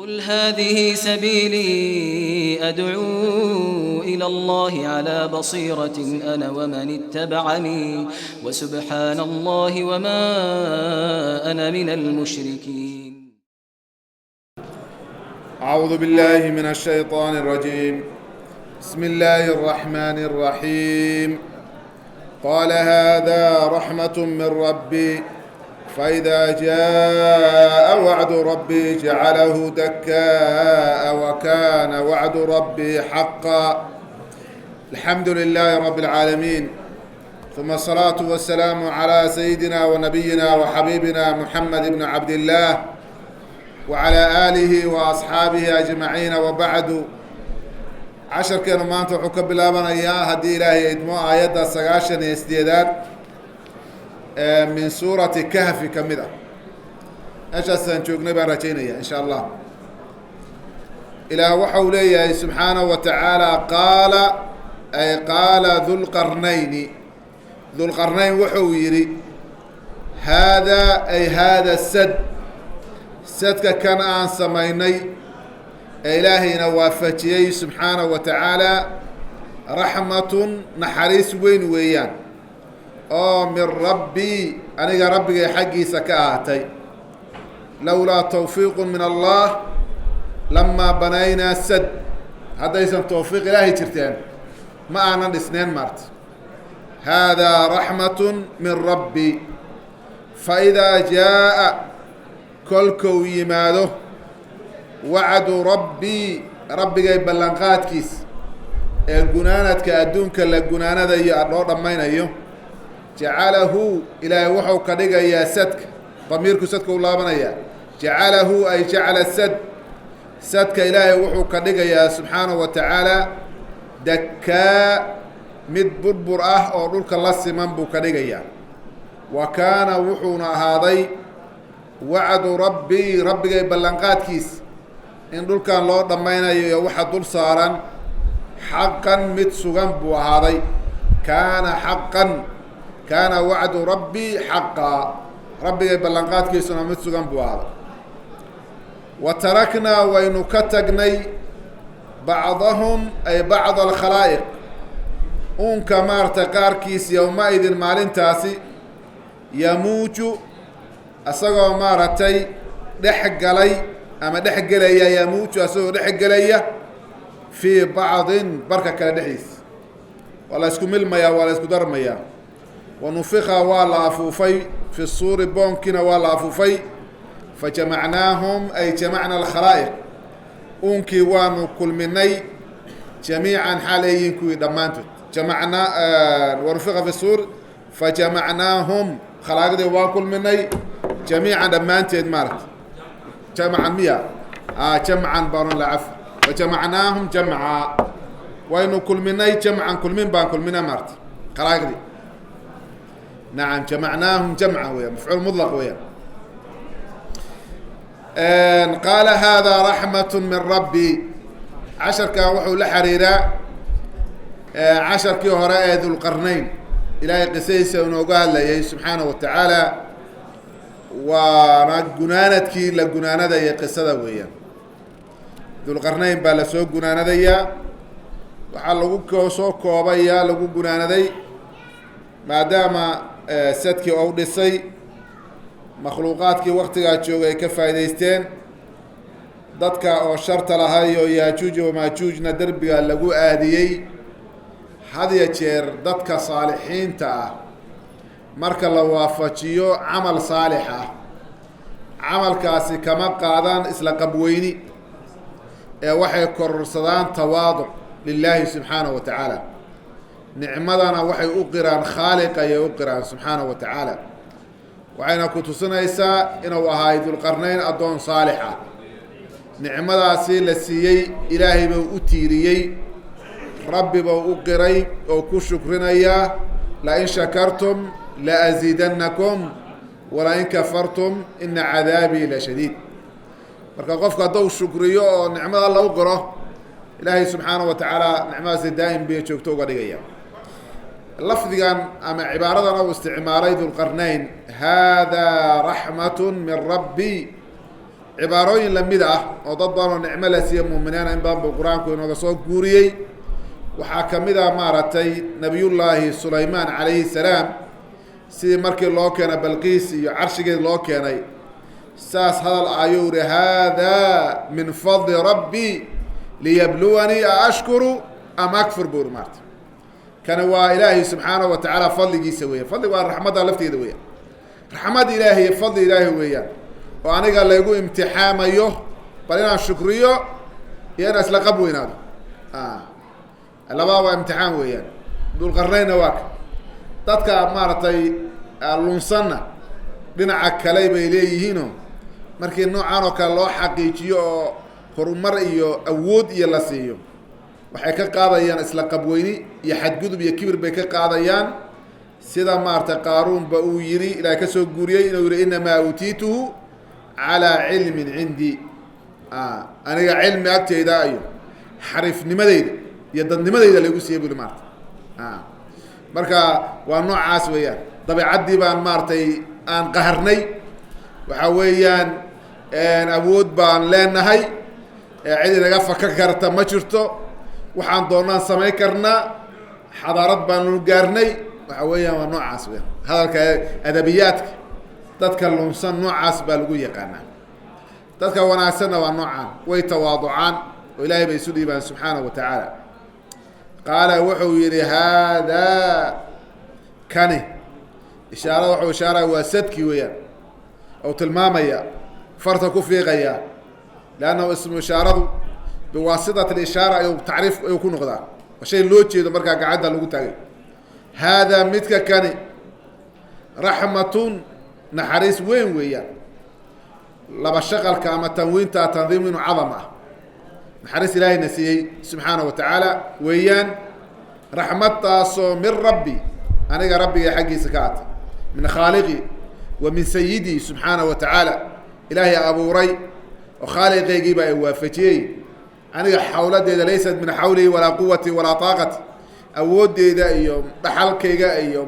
قل هذه سبيلي أدعو إلى الله على بصيرة أنا ومن اتبعني وسبحان الله وما أنا من المشركين. أعوذ بالله من الشيطان الرجيم. بسم الله الرحمن الرحيم. قال هذا رحمة من ربي فإذا جاء وعد ربي جعله دكاء وكان وعد ربي حقا. الحمد لله رب العالمين، ثم الصلاة والسلام على سيدنا ونبينا وحبيبنا محمد بن عبد الله وعلى آله وأصحابه أجمعين، وبعد. casharkeenu maanta wuxuu ka bilaabanayaa haddii ilaahay idmo aayadda 98 min suurati kahfi ka mid ah. meeshaasaan joognay baan rajaynaya insha allah. ilaah waxa uu leeyahay subxaanahu wa tacaala qaala ay qaala dulqarnayni. dulqarnayn wuxuu yidhi haadaa ay haada sadka kan aan samaynay ee ilaahayna waafajiyey subxaanahu wa tacaala raxmatun naxariis weyn weeyaan oo min rabbii aniga rabbigay xaggiisa ka ahaatay. lowlaa tawfiiqun min allah lamaa banaynaa sad. haddaysan towfiiq ilaahay jirteen ma aanan dhisneen maarta. haadaa raxmatun min rabbi faidaa jaa'a kolkou yimaado wacdu rabbii rabbigay ballanqaadkiis ee gunaanadka adduunka la gunaanadayo adhoo dhammaynayo jacalahu ilaahay wuxuu ka dhigayaa sadka. damiirku sadka u laabanayaa. jacalahu ay jacala sadka ilaahay wuxuu ka dhigayaa subxaanahu wa tacaala dakkaa mid burbur ah oo dhulka la siman buu ka dhigayaa. wa kaana wuxuuna ahaaday wacdu rabbii rabbigay ballanqaadkiis in dhulkan loo dhammaynayo iyo waxa dul saaran xaqan mid sugan buu ahaaday. kaana wacdu rabbii xaqaa. rabbigay ballanqaadkiisuna mid sugan buu ahaaday. wa taraknaa waynu ka tagnay bacdahum ay bacd alkhalaa'iq uunka maarata qaarkiis yowma-idin maalintaasi yamuuju isagoo maaragtay dhex galay ama dhex gelaya yamuuju asagoo dhex gelaya fii bacdin barka kale dhexdiisa. waa la isku milmayaa, waa la isku darmayaa. wa nufika waa la afuufay fi suuri boonkiina waa la afuufay fajamacnaahum ay jamacna alkhalaa'iq uunkii waanu kulminay jamiican xaaleeyiin kuwii dhammaantood. wa nufika fi suur fajamacnaahum khalaa'iqdii waan kulminay jamiican dhammaanteed maaragta. jamcan miya jamcan baaron lacaf. fajamacnaahum jamca waynu kulminay jamcan kulmin baan kulmina maarta khalaaqdi. nacam jamacnaahum jamca weya mafcuul mudlaq weya. qaala haadaa raxmatu min rabbi. casharkan wuxuu la xiriiraa casharkii hore ee dulqarnayn ilaahay qisadiisa inooga hadlayay subxaanahu wa tacaala. waana gunaanadkii la gunaanadaya qisada weeyaan. dulqarnayn baa la soo gunaanadayaa. waxaa lagu soo koobayaa lagu gunaanaday maadaama sadkii ou dhisay makhluuqaadkii waktigaa joogay ay ka faa'idaysteen. dadka oo sharta lahay oo yaajuuj wamaajuujna derbiga lagu aadiyey. had ya jeer dadka saalixiinta ah marka la waafajiyo camal saalix ah camalkaasi kama qaadaan isla qabweyni ee waxay kororsadaan tawaaduc lilaahi subxaanahu wa tacaala. nicmadana waxay u qiraan khaaliq ayay u qiraan subxaanahu wa tacaala. waxayna ku tusinaysaa inuu ahaay dulqarnayn addoon saalix ah. nicmadaasi la siiyey ilaahay buu u tiiriyey, rabbi buu u qiray oo ku shukrinayaa. lain shakartum laaziidannakum walain kafartum ina cadaabii la shadiid. marka qofka hadduu shukriyo oo nicmada alla u qiro ilaahay subxaanahu wa tacaala nicmadaasi daa'im bay joogto uga dhigaya. lafdigan ama cibaaradan u isticmaalay dulqarnayn haadaa raxmatu min rabbi cibaarooyin lamid ah oo dad badan oo nicmo la siiya mu'miniina in badan buu qur-aanku inooga soo guuriyey waxaa ka mid ah maaragtay nabiyullaahi sulaymaan calayhi salaam sidii markii loo keenay balqiis iyo carshigeed loo keenay saas hadal ayuu yihi haadaa min fadli rabbii liyabluwanii a ashkuru am akfur buu yihi maarta kani waa ilaahay subxaanahu wa tacaala fadligiisa weeyaan fadli waa raxmadda lafteeda weeyaan raxmad ilaahay fadli ilaahay weeyaan oo aniga laygu imtixaamayo bal inaan shukriyo iyo inaan isla qab weynaado labaa waa imtixaan weeyaan dulqarnaynna waa ka dadka maaragtay lunsanna dhinaca kale bay leeyihiinoo markii noocan oo kale loo xaqiijiyo oo horumar iyo awood iyo la siiyo waxay ka qaadayaan isla qabweyni iyo xadgudub iyo kibir bay ka qaadayaan sida maaragtay qaaruunba uu yidhi ilaahay ka soo guuriyey inuu yihi inamaa uutiituhu calaa cilmin cindii aniga cilmi agteyda iyo xariifnimadeyda iyo dadnimadeyda laygu siiyey bu yihi maarata marka waa noocaas weeyaan dabeecaddii baan maaragtay aan qaharnay waxa weeyaan awood baan leenahay cid inaga faka karta ma jirto waxaan doonaan samayn karnaa xadaarad baanu gaarnay waxa weeyaan waa noocaas weyaan hadalka adabiyaadka dadka lunsan noocaas baa lagu yaqaanaa dadka wanaagsanna waa noocaan way tawaaducaan oo ilaahay bay isu dhiibaan subxaanahu wa tacaala qaala wuxuu yidhi haadaa kani ishaarada wuxuu ishaaraya waa sadki weeyaan ou tilmaamaya farta ku fiiqaya leannahu ismu ishaaradu biwaasitat alishaara ayuu tacriif ayuu ku noqdaa waa shay loo jeedo markaa gacanta lagu taagay haadaa midka kani raxmatun naxariis weyn weeyaan laba shaqalka ama tanwiinta tandiiminu cadam ah naxariis ilaahayna siiyey subxaanahu wa tacaala weeyaan raxmadtaasoo min rabbi aniga rabbiga xaggiisa ka atay min khaaliqi wa min sayidii subxaanahu wa tacaala ilaahay abuuray oo khaaliqeygiiba ay waafajiyey aniga xawladeeda laysat min xawlihi walaa quwati walaa taaqati awooddeeda iyo dhaxalkayga iyo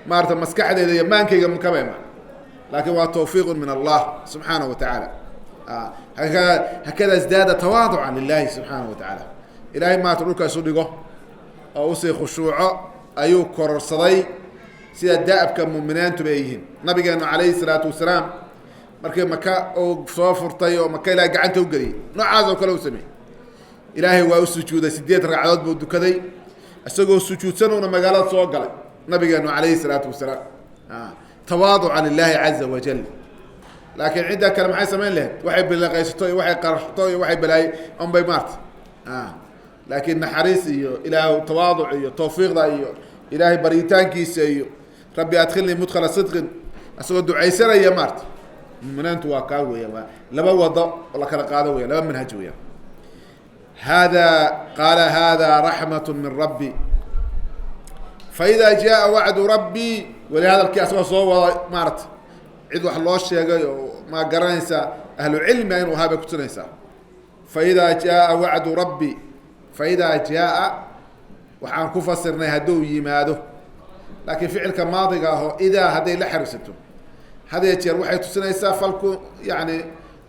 maarata maskaxdeeda iyo maankayga makabema laakiin waa tawfiiqun min allah subxaanahu wa tacaala hakada isdaada tawaaducan lilahi subxaanahu wa tacaala ilaahay maarata dhulka isu dhigo oo usii khushuuco ayuu kororsaday sida daabka muuminiintuba ay yihiin nabigeenu calayhi salaatu wasalaam markii maka uu soo furtay oo maka ilahay gacanta u geliyey noocaas oo kale u sameeyey ilaahay waa u sujuuday 8 ragcadood buu dukaday isagoo sujuudsan uuna magaalada soo galay nabigeenu calayhi salaatu wasalaam tawaaducan lilahi caza wajal laakiin cidda kale maxay samayn lahayd waxay bilaqaysato iyo waxay qarxto iyo waxay balaay unbay maarta laakiin naxariis iyo ilaah tawaaduc iyo tawfiiqda iyo ilaahay baritaankiisa iyo rabbi adkhilnii mudkhala sidqin asagoo ducaysanaya maarta muuminiintu waa kaa weeyaan waa laba wado oo la kala qaado weeyaan laba manhaj weeyaan hada qaala hada raxmat min rabbi faida jaa wacdu rabbi wali hadalkii asagoo soo wada maarata cid wax loo sheegay oo ma garanaysa ahlu cilmi inuu ahaa bay kutusinaysaa faida jaa wacdu rabbi faida jaa waxaan ku fasirnay hadduu yimaado laakiin ficilka maadiga ahoo idaa hadday la xariirsato hadee jeer waxay tusinaysaa falku yani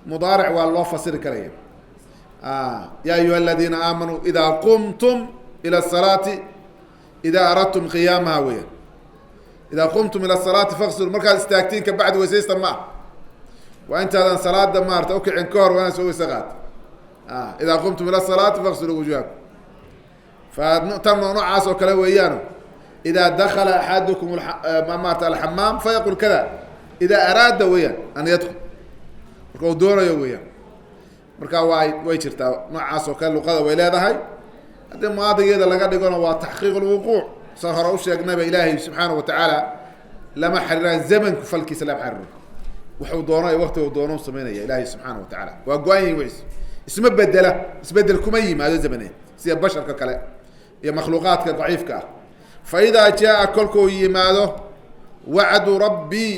mudaaric waa loo fasiri karaya ya ayuha aladiina aamanuu idaa qumtum ila salaati idaa aradtum qiyaamaha weya idaa qumtum ila salaati faqsilu markaad istaagtiin kabacdi weysaysta ma ah waa intaadan salaada maarata ukicin ka hor waa inaad soo weyse qaata idaa qumtum ila salaati faqsiluu wujuhakum tan noocaas oo kale weeyaano idaa dakala axadukum maarata alxamaam fayaqul kada idaa araada weeyaan an yadkul marka uu doonayo weeyaan marka way jirtaa noocaas oo kale luqada way leedahay haddii maadigeeda laga dhigona waa taxqiiq lwuquuc sa hore u sheegnayba ilaahay subxaanahu wa tacaala lama xariiraan zamanku falkiisa lama xariiro wuxuu doonayo waktigu doono samaynaya ilaahay subxaanahu wa tacaala waa go-an yihin ways isma bedela isbedel kuma yimaado zamaneed sida basharka kale iyo makhluuqaadka daciifka ah fa idaa jaa kolkuu yimaado wacdu rabbii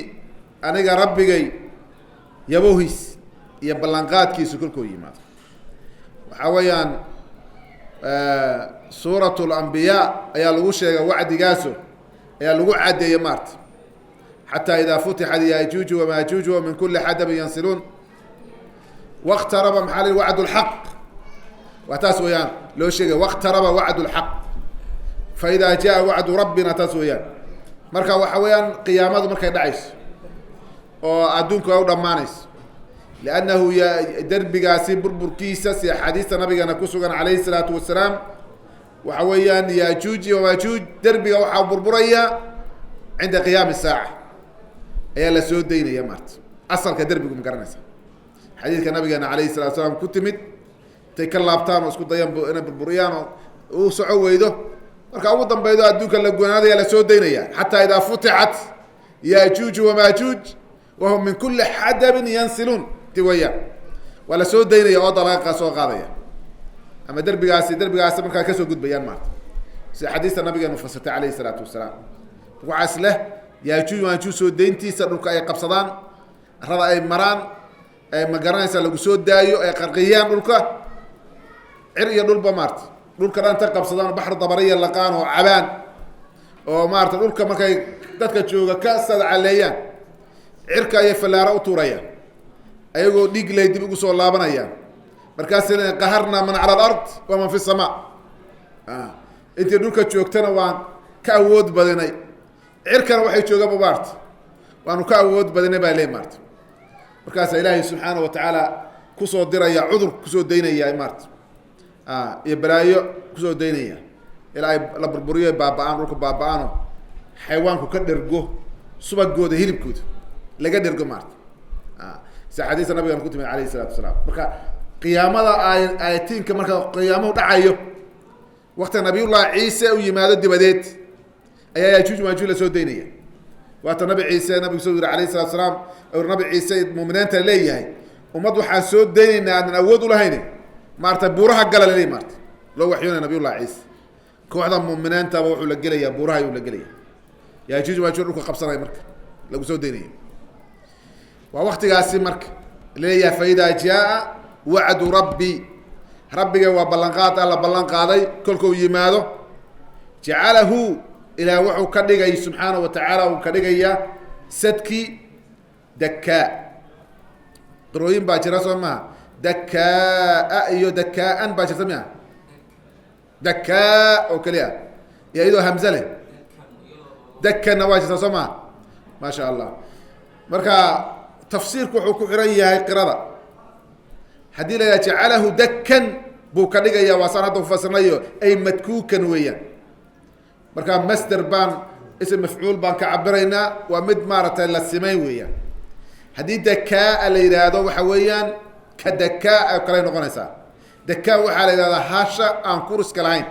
aniga rabbigay yabohiis iyo ballanqaadkiisu kolkuu yimaado waxaa weeyaan suurat اlambiyaa ayaa lagu sheegay wacdigaaso ayaa lagu cadeeyey maarta xataa idaa futixat yajuuju wamaajuuju wa min kuli xadabin yansiluun waqtaraba maxaa la wacdu lxaq waa taas weeyaan loo sheegay waqtaraba wacdu lxaq fa idaa jaa wacdu rabbina taas weeyaan marka waxa weeyaan qiyaamadu markay dhacayso oo adduunku ay u dhammaanayso liannahu derbigaasi burburkiisa si axaadiista nabigeena ku sugan calayhi salaatu wasalaam waxa weeyaan yaajuuj iyo maajuuj derbiga waxaa burburaya cinda qiyaami saaca ayaa la soo daynaya maarta asalka derbigu ma garanaysa xadiidka nabigeena calayhi salatu salaam ku timid intay ka laabtaan oo isku dayaan inay burburiyaan oo uu soco weydo marka ugu dambeydo adduunka la gonaadaya la soo daynaya xataa idaa futixat yaajuuj wamaajuuj wahum min kuli xadabin yansiluun ti wayaan waa la soo daynaya oo dalaaqa soo qaadaya ama derbigaasi markaa kasoo gudbayaan maarta sida xadiista nabigeenu fasirtay calayhi salaatu wasalaam waxaas leh yaajuuj maajuuj soo dayntiisa dhulka ay qabsadaan arada ay maraan ma garanaysa lagu soo daayo ay qarqiyaan dhulka cir iyo dhulba maarta dhulka dhan ta qabsadaan baxr dabariya laqaan oo cabaan oo maarata dhulka markay dadka jooga ka sadcaleeyaan cirka ayay fallaaro u tuurayaan ayagoo dhiig lay dib ugu soo laabanayaan markaasina qaharna man cala alard waman fi samaa intii dhulka joogtana waan ka awood badinay cirkana waxay joogaba maarta waanu ka awood badinay baa leey maarta markaasa ilaahay subxaana wa tacaala kusoo diraya cudur kusoo daynaya maarta iyo balaayo kusoo daynaya ilaa ay la burburiyo baaba-aan dhulka baaba-aano xayawaanku ka dhergo subagooda hilibkooda laga dhergo maarta sida xadiista nabigan ku timid calayhi salaatu wasalaam marka qiyaamada aayatiinka marka qiyaamuhu dhacayo wakti nabiyullahi ciise u yimaado dibadeed ayaa yaajuuj maajuuj la soo daynaya waata nabi ciise nabigu soo yiri calayhi salatu wasalaam nabi ciise muuminiinta leeyahay ummad waxaan soo daynaynaa aanan awood u lahayn maarta buuraha gala laleeyahy maarta loo waxyoonaya nabiyullahi ciise kooxda muuminiintaba wuxuu la gelayaa buuraha ayuu la gelaya yaajuuj maajuuj dhulka qabsanaya marka lagu soo daynaya waa waktigaasi marka leeyahay fa idaa jaa wacdu rabbi rabbiga waa ballanqaad alla ballan qaaday kolkuu yimaado jacalahu ilaah wuxuu ka dhigay subxaana wa tacaala uu ka dhigayaa sadkii dakaa darooyin baa jira soo maha dakaa iyo dakaa-an baa jirta miya dakaa oo keliya iyo iyadoo hamze leh dakanna waa jirta soo maha maa sha allah marka tafsiirku wuxuu ku xiran yahay qirada haddii la yidhaha jacalahu dakan buu ka dhigaya waa saan hadda kufasirnayo ay madkuukan weeyaan marka masder baan ism mafcuul baan ka cabiraynaa waa mid maaragtay la simayn weeyaan haddii dakaa la yidhaahdo waxa weeyaan ka dakaa kaley noqonaysaa dakaa waxaa la yidhahdaa hasha aan kuriska lahayn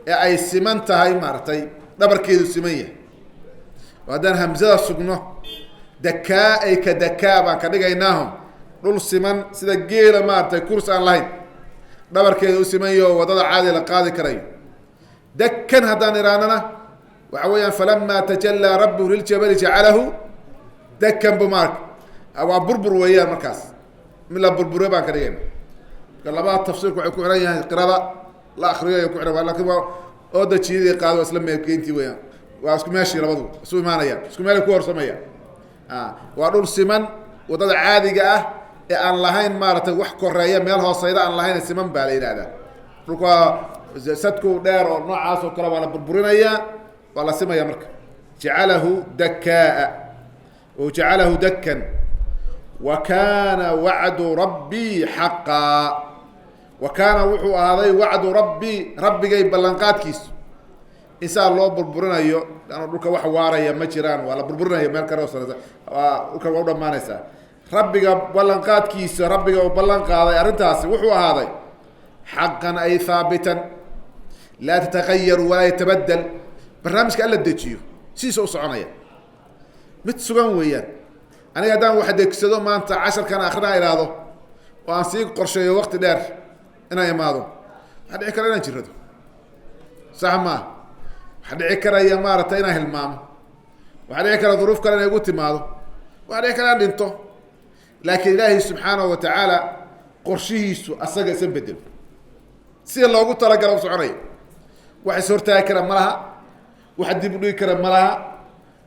ee ay siman tahay maaragtay dhabarkeedu siman yahay oo haddaan hamzada sugno dakaa ay ka dakaa baan ka dhigaynaaho dhul siman sida geela maaragtay kurs aan lahayn dhabarkeeda u simanyo wadada caadi la qaadi karayo dakan haddaan idhaanana waxa weeyaan falamaa tajallaa rabbuhu liljabali jacalahu dakan bu maarka waa burbur weeyaan markaas mid la burbure baan ka dhigayna marka labada tafsiirku waxay ku xiran yahay qirada la akriyo ay ku xiran lakin waa oo dajiyadii qaado waa isla meelkeyntii weeyaan waa isku meeshii labadu isu imaanayaan isku meelay ku horsamayaan waa dhul siman wadada caadiga ah ee aan lahayn maaragtay wax koreeya meel hooseyda aan lahayn siman baa la yidhahdaa dhulka sadku dheer oo noocaas oo kale waa la burburinayaa waa la simaya marka jacalahu dakaa o jacalahu dakan wa kaana wacdu rabbii xaqaa wa kaana wuxuu ahaaday wacdu rabbii rabbigay ballanqaadkiisu insaan loo burburinayo an dhulka wax waaraya ma jiraan waa la burburinaya meel kale hooseysa dhulka waa u dhamaanaysaa rabbiga ballanqaadkiisa rabbiga uu ballan qaaday arrintaasi wuxuu ahaaday xaqan ay haabitan laa tatagayaru walaa yatabadel barnaamijka alla dejiyo sidiisa u soconaya mid sugan weeyaan aniga haddaan wax degsado maanta casharkan akrina ihaahdo oo aan sii qorsheeyo wakti dheer inaan imaado waxaa dhici kara inaan jirado sax maa waxaa dhici karaya maaragtay inaan hilmaamo waxaa dhici kara duruuf kale inay igu timaado waxaa dhici kara inaan dhinto laakiin ilaahay subxaanahu wa tacaala qorshihiisu asaga isan bedelo sida loogu talagala u soconaya wax is hortaagi kara ma laha wax dib u dhigi kara ma laha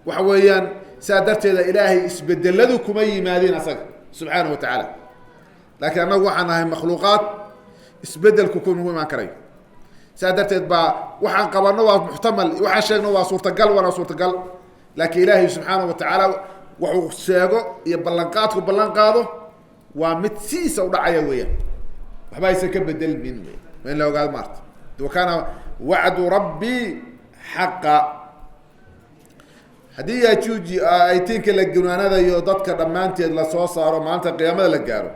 waxa weeyaan saa darteeda ilaahay isbedeladu kuma yimaadeen asaga subxaanahu wa tacaala laakiin annagu waxaan nahay makhluuqaad isbedelku ku nagu imaan karayo saa darteed baa waxaan qabanno waa muxtamal waxaan sheegno waa suurtagal waana suurtagal laakiin ilaahay subxaanahu watacaala wuxuu sheego iyo ballanqaadku ballan qaado waa mid siisa u dhacaya weeyaan waxba aysan ka bedelmin wey waa in la ogaado maarta wakaana wacdu rabbii xaqa haddii yaajuuji aytiinka la gunaanadayo dadka dhammaanteed lasoo saaro maalinta qiyaamada la gaaro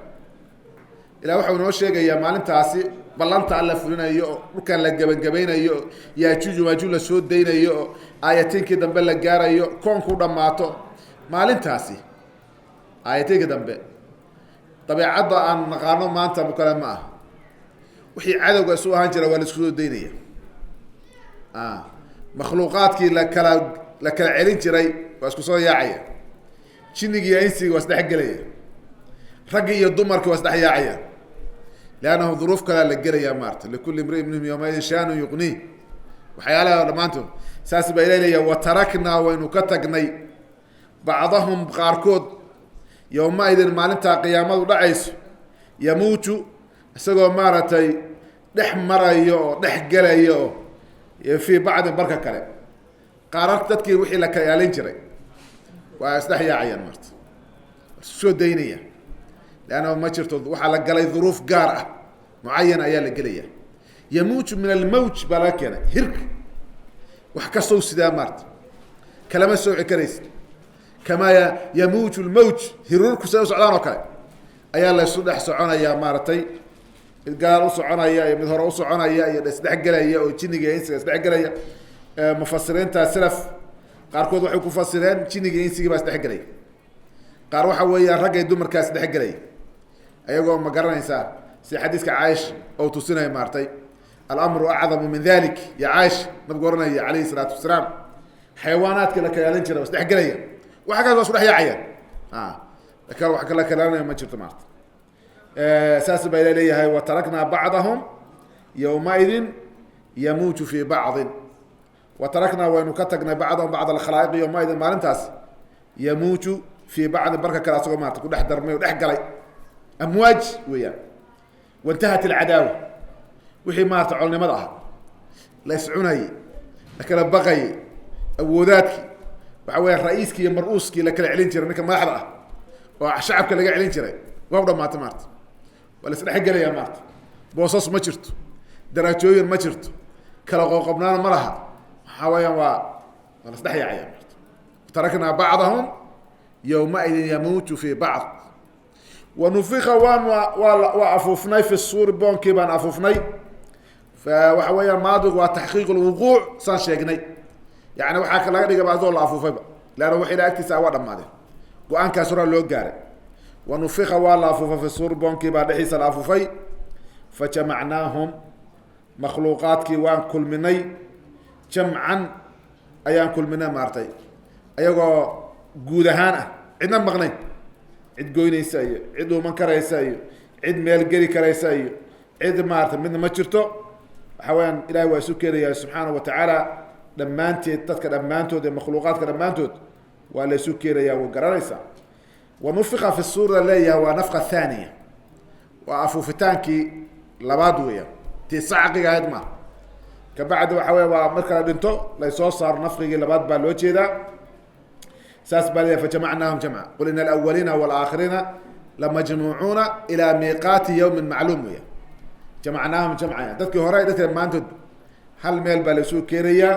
ilah waxau inoo sheegayaa maalintaasi ballanta alla fulinayo oo dhulkan la gebangabaynayo oo yaajuuj maajuuj la soo daynayo oo aayatiinkii dambe la gaarayo koonku dhammaato maalintaasi aayatiinka dambe dabeecadda aan naqaano maanta kale ma aha wixii cadowga isu ahaan jira waa la isku soo daynaya makhluuqaadkii la kala celin jiray waa isku soo yaacaya jinnigii iyo insiga waa isdhexgelaya raggii iyo dumarkii waa isdhex yaacaya leannahu duruuf kalea la gelaya maarta likulli imri'in minhum yawmaidin shaanun yuqniih waxyaalaha dhammaantood saas baa ila leeyahay wataraknaa waynu ka tagnay bacdahum qaarkood yowma-idin maalintaa qiyaamadu dhacayso yamuuju isagoo maaragtay dhex marayo oo dhex gelayo oo fii bacdin barka kale qaarar dadkii wixii la kala ilaalin jiray waa isdhex yaacayaan maarta soo daynaya leanna ma jirto waxaa la galay duruuf gaar ah mucayan ayaa la gelaya yamuuju min almawj baa laga keenay hirka wax kastow sidaa maarta kalama sooci karaysa kamaa yamuuju lmawj hiruurku siday u socdaan oo kale ayaa laysu dhex soconayaa maaragtay mid gadaal u soconaya iyo mid hore u soconaya iyo isdhexgelaya oo jinniga iyo insiga isdhexgelaya mufasiriinta salaf qaarkood waxay ku fasireen jinniga iyo insigii baa isdhexgelaya qaar waxa weeyaan raggay dumarkaa isdhexgelaya ayagoo ma garanaysaa sida xadiiska caaisha oo tusinaya maartay alamru acdamu min dalik ya caaisha nabigu oranaya calayhi salaatu wasalaam xayawaanaadka la kala ilaalin jira waa isdhexgelaya waxa kaas waa isku dhex yaacayaan lakin wax kala kalaalinayo ma jirto maarta saas baa ila leeyahay wataraknaa bacdahum yowmaidin yamuuju fii bacdin wataraknaa waynu ka tagnay bacdahum bacd alkhalaa'iqi yowmaidin maalintaas yamuuju fii bacdin barka kale asagoo maarta ku dhex darmay o dhex galay amwaaj weeyaan waintahat alcadaawa wixii maarata colnimada ah la iscunayay la kala baqayay awoodaadkii waxa weya ra-iiskii iyo mar-uuskii la kala celin jiray ninka madaxda ah oo shacabka laga celin jiray waa u dhamaatay maarta waa la isdhexgelayaa maarta boosas ma jirto daraajooyin ma jirto kala qoqobnaana ma laha waxaa weeyaan waa la isdhex yaacaya maarta taraknaa bacdahum yowmaidin yamuuju fii bacd wanufika waa afuufnay fi suuri boonkii baan afuufnay waxa weeyaan maadigu waa taxqiiq lwuquuc saan sheegnay yani waxaa laga dhigaba adoo la afuufayba leanna wax ilaa agtiisa waa dhamaadeen go-aankaas horaa loo gaaray wanufika waa la afuufay fi suuri boonkii baa dhexdiisa la afuufay fajamacnaahum makhluuqaadkii waan kulminay jamcan ayaan kulminay maartay ayagoo guud ahaan ah cidna maqnayn cid goynaysa iyo cid uuman karaysa iyo cid meel geli karaysa iyo cid maarata midna ma jirto waxa weyaan ilahay waa isu keenaya subxaana wa tacaala dhammaanteed dadka dhammaantood ee makhluuqaadka dhammaantood waa la isu keenaya wa garanaysaa wanufika fi suur la leeyahay waa nafka thaniya waa afuufitaankii labaad weeyaan tii sacqiga ahayd ma kabacdi waxa weya waa marka la dhinto laysoo saaro nafqigii labaad baa loo jeedaa saas baa leeyahay fajamacnaahum jamca qul ina alawaliina walaaakhiriina lamajmuucuuna ilaa miiqaati yawmin macluum weya jamacnaahum jamcaya dadkii hore dadka dhammaantood hal meel baa laisuu keenayaa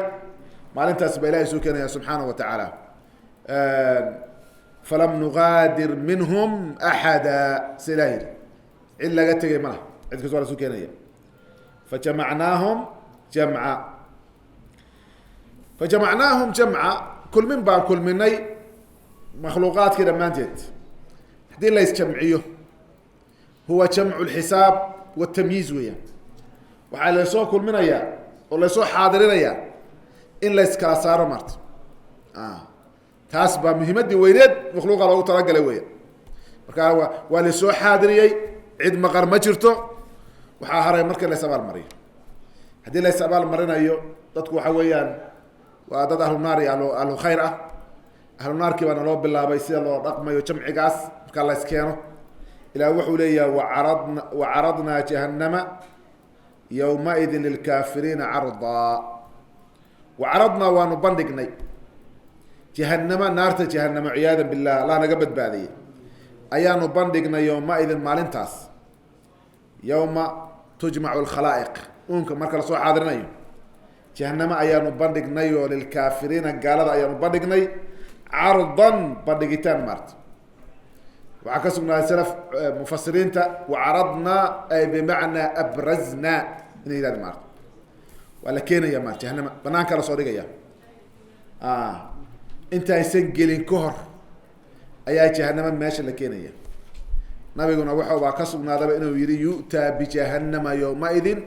maalintaas baa ilahay isuu keenaya subxaana wa tacaala falam nugaadir minhum axada si ilah yidhi cid laga tegay ma laha cid kas waa laisuu keenaya fajamacnaahum jamca fajamacnaahum jamca kulmin baan kulminay makhluuqaadkii dhammaanteed haddii la isjamciyo huwa jamcu lxisaab watamyiiz weeyaan waxaa laysoo kulminayaa oo laysoo xaadirinayaa in layskala saaro maarta taas baa muhiimaddii weyneed makhluuqa loogu talagalay weya markaa waa laysoo xaadiriyey cid maqan ma jirto waxaa haray marka lays abaalmariyo haddii lays abaalmarinayo dadku waxa weeyaan waa dad ahlu naar iyo ahlu khayr ah ahlu naarkii baana loo bilaabay sida loo dhaqmayo jamcigaas markaa la iskeeno إلى وحوليا وعرضنا جهنم يومئذ للكافرين عرضا وعرضنا ونبندقني جهنم نارت جهنم عياذا بالله لا نقبت بعدي أيا نبندقنا يومئذ مالنتاس يوم تجمع الخلائق ممكن مركز صوح حاضرنا جهنم أيا نبندقنا للكافرين قال أيا نبندقنا عرضا بندقتان مرت وعكسنا سلف مفسرين وعرضنا أي بمعنى أبرزنا إلى هذا المرت ولكن يا مال جهنم بنانك رسولك يا انت يسجلين كهر ايا جهنم ماشي لكن يا نبينا وحوا كسبنا هذا انه يري يؤتى بجهنم يومئذ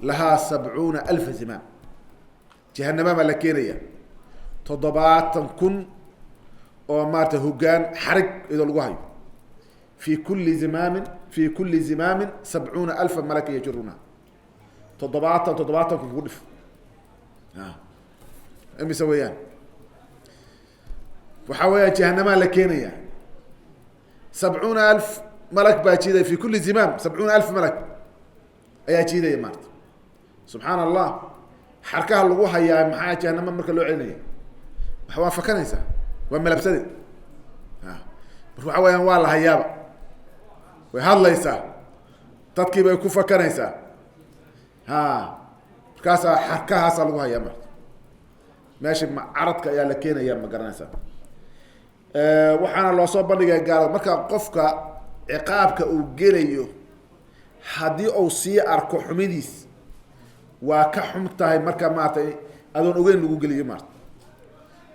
لها 70,000 زمام جهنم ملكينية تضبعات كن ومارت هجان حرق إذا لقوهاي في كل زمام 70,000 ملك يجرونها تضبعات كن قدف أمي سويان وحويا جهنم لكينية 70,000 ملك باجيدة في كل زمام 70,000 ملك أيا جيدة يا مارت سبحان الله حركها لقوها يا محايا جهنم مركا لو عينية وحوان فكانيسا وما لبسدي وحويا والله هيابا ويهاليسا تدكي بيكون فكانيسا كاسا حركها سالقوها يا مارت ماشي مع عرضك يا لكينا يا مقرنيسا waxaana loo soo bandhigay gaal marka qofka ciqaabka uu gelayo hadii uu sii arko xumidiis waa ka xumtahay marka maatay adoon ogeyn lagu geliyo maarta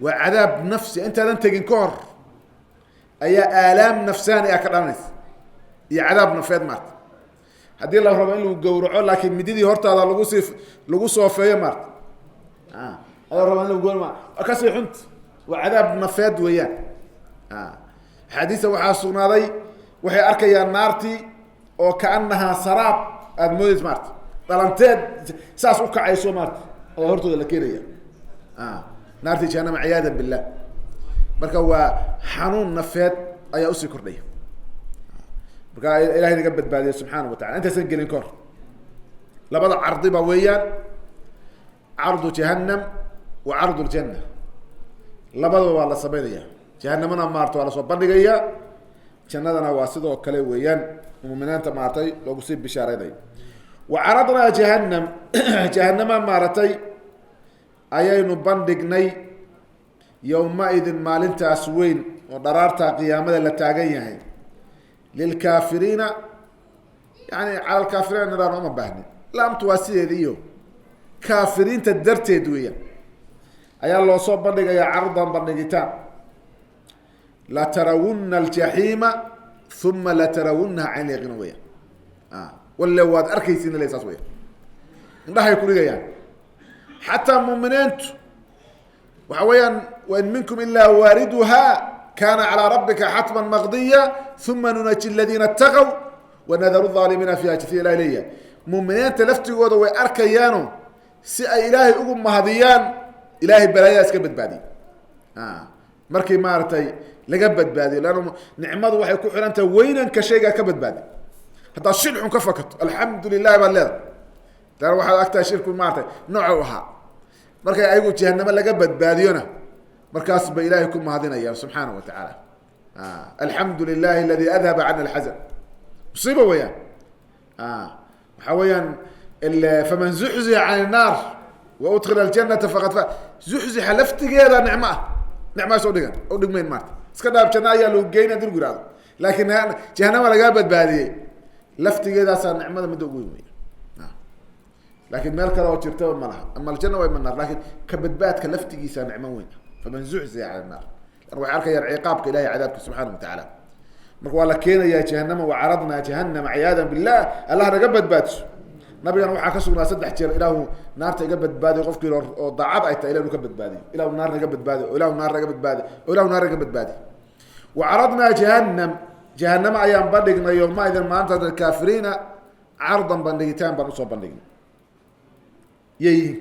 waa cadaab nafsi intaadan tagin ka hor ayaa aalaam nafsaani ka dhalanaysa iyo cadaab nafeed maarta hadii la rabo in lagu gowraco laakiin mididii hortaada lagu soofeeyo maarta ayaa rabo in lagu gowraco ka sii xunt waa cadaab nafeed weeyaan حديثه وحاسونا ذي وهي أركيا نارتي أو كأنها سراب أدمودي سمارت طالنتاد ساس وقع يسوع مارت هرتو لكيريا نارتي جهنم عياذا بالله مركا هو حنون نفات أي أسي كردية مركا إلهي نقبت بعد سبحانه وتعالى أنت سجل إنكار لبضع عرضي بويا عرض جهنم وعرض الجنة لبضع والله صبيدية جهنمنا مارتو على صوب بندقيا جنتنا واسدو كلي ويان مؤمنانتا مارتي لو سيب بشاريدي وعرضنا جهنم مارتي ايينو بندقني يومئذ مالنتا اسوين ودرارتا قيامه لا تاغن yahay للكافرين يعني على الكافرين لا ما باهني لا متواسيديو كافرين تدرتيد ويان ايا لو سو بندقيا عرضا بندقيتان لا ترون الجحيم ثم لا ترونها عين غنوية ولا واد أركيسين ليس أسوية ده يكون يعني حتى المؤمنين وحويا وإن منكم إلا واردها كان على ربك حتما مقضيا ثم ننجي الذين اتقوا ونذر الظالمين فيها كثيرا إليه مؤمنين تلفتي وضوي أركيانو سي إلهي أقوم مهديان إلهي بلايا اسكبت بعدي markii maartay laga badbaadiyo laano nicmadu waxay ku xirantahay weynan ka sheega ka badbaadi hada shilxun ka fakato alxamdulillaah ballada tar waxa agtaa shirku maartay nooc waxa markay ayagu jahannama laga badbaadiyona markaas ba ilaahay ku mahadinaya subhanahu wa ta'ala alxamdulillaah alladhi adhaba 'anna alhazan musiba weeyaan waxa weeyaan faman zuhziha 'an an-nar wa udkhila al-jannata faqad fa zuhziha laftigeeda nicma نعم سوديان أو دقمين مارت سكداب جنايا لو جينا دير قراد لكن جهنم ولا جابت بعدي لفت كذا صار نعمة ما دوقي لكن مالك لو ترتوى مالها أما الجنة وين من النار لكن كبدبات كلفت كيسا نعمة وين فمن زعزع على النار أروح عارك يا عقابك إلهي عذابك سبحانه وتعالى مركوا لكينا يا جهنم وعرضنا جهنم عياذا بالله الله رقبت باتش نبينا وحا كسونا سدح جير إلهو نار تقبت بادي قفكي ضعاب أيتا إلهو نقبت بادي إلهو نار نقبت بادي إلهو نار نقبت بادي إلهو نار نقبت بادي وعرضنا جهنم أيام بندقنا يوم ما إذا ما أنت الكافرين عرضا بندقتان بنصوب بندقنا يهين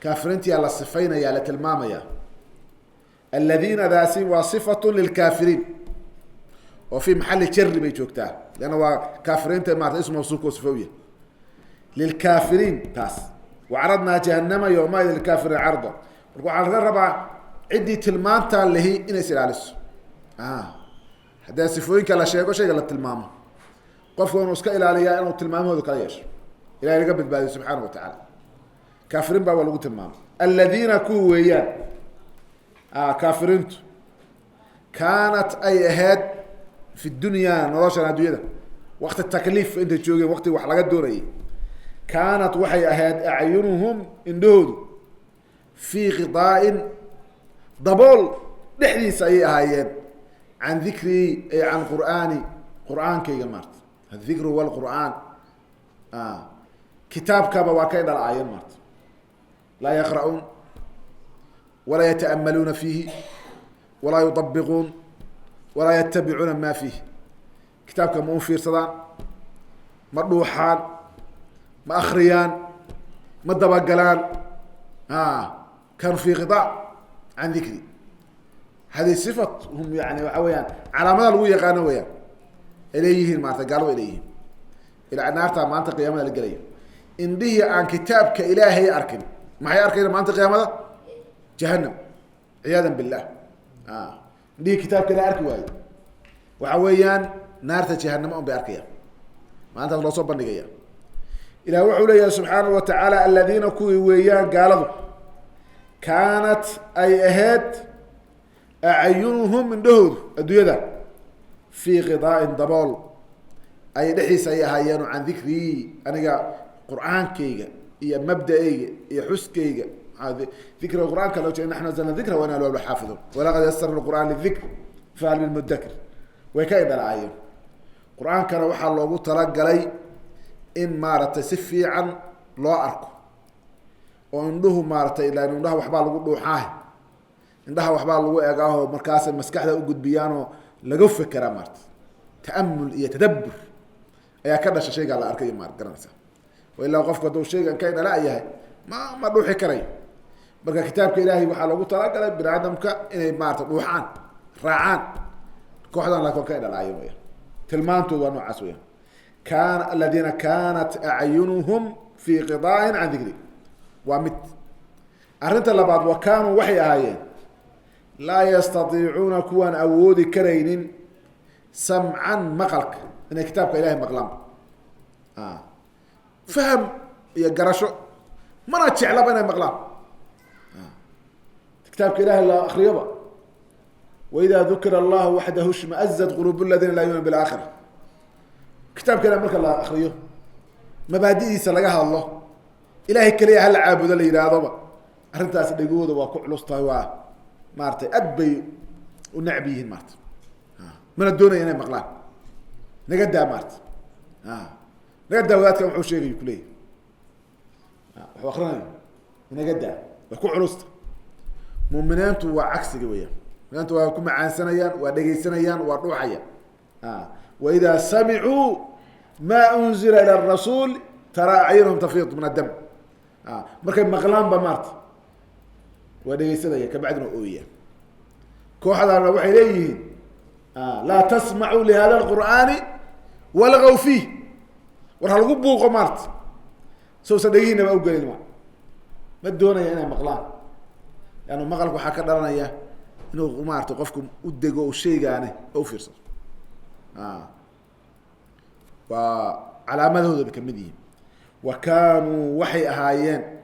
كافرين يا الصفين يا لتلماما يا الذين ذاسي وصفة للكافرين وفي محل جر بيجوكتاه لأنه هو كافرين تمارت اسمه موصوف وصفوية للكافرين تاس وعرضنا جهنم يومئذ للكافرين عرضا وعلى الربع عدي تلمانتا اللي هي إنس العلس هذا صفوين كلا شيء وشيء قال التلمام قفوا نسكا إلى عليا أنه التلمام هو ذكريش إلى اللي قبل بعد سبحانه وتعالى كافرين بقى ولو تلمام الذين كويان كافرين كانت أي أهد في الدنيا نراشنا دويدا وقت التكليف انت تشوفي وقت وحلقات دوري كانت وحي أهد أعينهم اندهدوا في غطاء ضبول لحديث أي هايين عن ذكري أي عن قرآن كي جمعت الذكر والقرآن كتاب كابا وكيد الآيين مارت لا يقرؤون ولا يتأملون فيه ولا يطبقون ولا يتبعون ما فيه كتاب كمون في صدان مردوحان ما أخريان ما دبقلان كانوا في غطاء عن ذكري هذه صفة هم يعني وعويان على مدى الوية قانوا ويان إليهن ما قالوا إليهن إلى أن نارتها ما أنت قيامة القليل إن به عن كتاب كإلهي أركن ما هي أركن ما أنت قيامة جهنم عياذا بالله دي كتاب كده أركي واي وعويان نارتها جهنم أم بأركيا ما أنت الله صبا نقيا إلى وحولي سبحانه وتعالى الذين كوي ويان قالوا كانت أي أهد أعينهم من دهود الدنيا في غضاء ضبال أي نحيس أي هايانو عن ذكري أنا قرآن كيجا هي مبدأ هي حس كيجا هذا ذكر القرآن كلو جاء نحن نزلنا ذكره وانا لو حافظه ولقد يسر القرآن للذكر فهل من مدكر وكيد العاية القرآن كان وحى الله تلقى لي إن مارت سفي عن لا أركو وعنده مارت إلا إنه عنده وحبال لقول حاه عنده وحبال لقول أجاه مركز مسكح له وجود بيانو لقف كرامات تأمل يتدبر أي كذا شيء قال أركي مار كرامسه وإلا وقف قدو شيء كان لا إياه ما روح كري بقى كتابك إلهي وحى لو تلقى بني آدمك إن مارت روحان راعان كوحدا لكن كيد العيون تلمانتو ونوع عسويا كان الذين كانت أعينهم في غضاء عن ذكري ومت أرنت اللبعض وكانوا وحي آيين لا يستطيعون كوان أود كرين سمعا مقلك إن كتابك إلهي مقلام فهم يقرشو ما نتشعل بنا مقلام كتابك إلهي الله أخريبا وإذا ذكر الله وحده اشمأزت قلوب الذين لا يؤمنون بالآخرة كتاب كلام مرك الله أخريه مبادئ سلقها الله إلهي كليه هل عابد اللي يراضبه أرنتاس اللي يقول وكل اسطوى مارتي أدبي ونعبيه مارت من الدنيا يعني مقلان نقدها مارت نقدها وذات كم حوشي يقولي وآخرين نقدها وكل اسطوى مؤمنات وعكس قوية أنت وكم عن سنيان ودقي سنيان وروحيا وإذا سمعوا ما أنزل إلى الرسول ترى عينهم تفيض من الدم مركب مغلام بمارت ودقي سنيان كبعدنا قوية كوحد على وحي إليه لا تسمعوا لهذا القرآن ولغوا فيه ورحلقوا بوغ مارت سو صدقين ما أقول الماء ما الدونة يعني مغلام يعني مغلق وحكا درنا إياه إنه مارت وقفكم ودقوا الشيء يعني أو فرصة وعلى ماذا بكمديه وكانوا وحي أهايين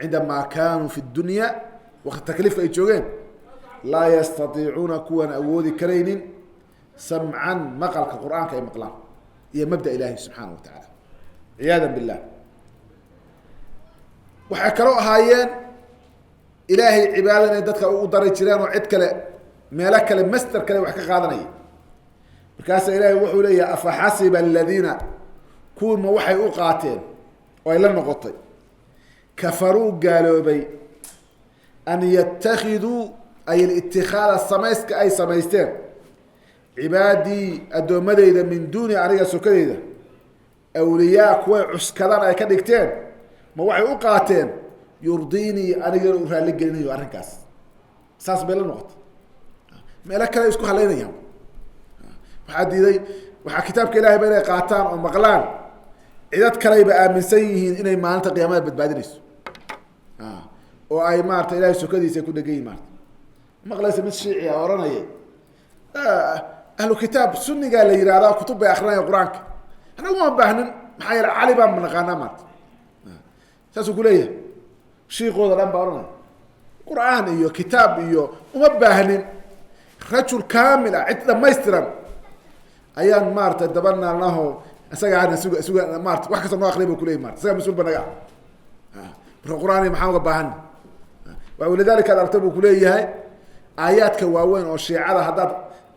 عندما كانوا في الدنيا وقت التكليف يتشوغين لا يستطيعون كون أودي كرين سمعا مقال القرآن كأي مقلان هي مبدأ إلهي سبحانه وتعالى عياذا بالله وحكروا أهايين إلهي عبادنا يددك ودري جيران وعد كله ميلك كله مستر كله وحكا قادني بركاس إلهي وحو لي أفحسب الذين كون ما وحي أقاتين وإلا النقطي كفروا قالوا بي أن يتخذوا أي الاتخاذ السميسك أي سميستين عبادي الدومدي إذا من دوني عليك سكري إذا أولياء كوي عسكران أي كدكتين ما وحي أقاتين يرضيني أنا يقول رالي قلني يوارنكاس ساس بلا نقط ما لك لا يسكو حلينا يوم waxaa diiday waxaa kitaabka ilahay ba inay qaataan oo maqlaan cidad kalayba aaminsan yihiin inay maalinta qiyaamada badbaadinayso oo ay maarata ilahay sokadiisa ku dhegan yihin maarata maqlaysa mid shiici a oranaya ahlu kitaab sunigaa la yihahdaa kutub bay akrinaya qur-aanka anagu ma baahnin maxaa yeele cali baan naqaanaa maarata saasuu kuleeyahay shiikooda dhan baa oranaya qur-aan iyo kitaab iyo uma baahnin rajul kamil ah cid dhamaystiran ayaan maarata dabanaalnaho isaga suga maarata wax kasta noo akriya bu kuleyahy marata isaga mas-uul ba naga marka qur-aan maxaan uga baahana walidalika ad arta buu kuleeyahay aayaadka waaweyn oo shiicada haddaad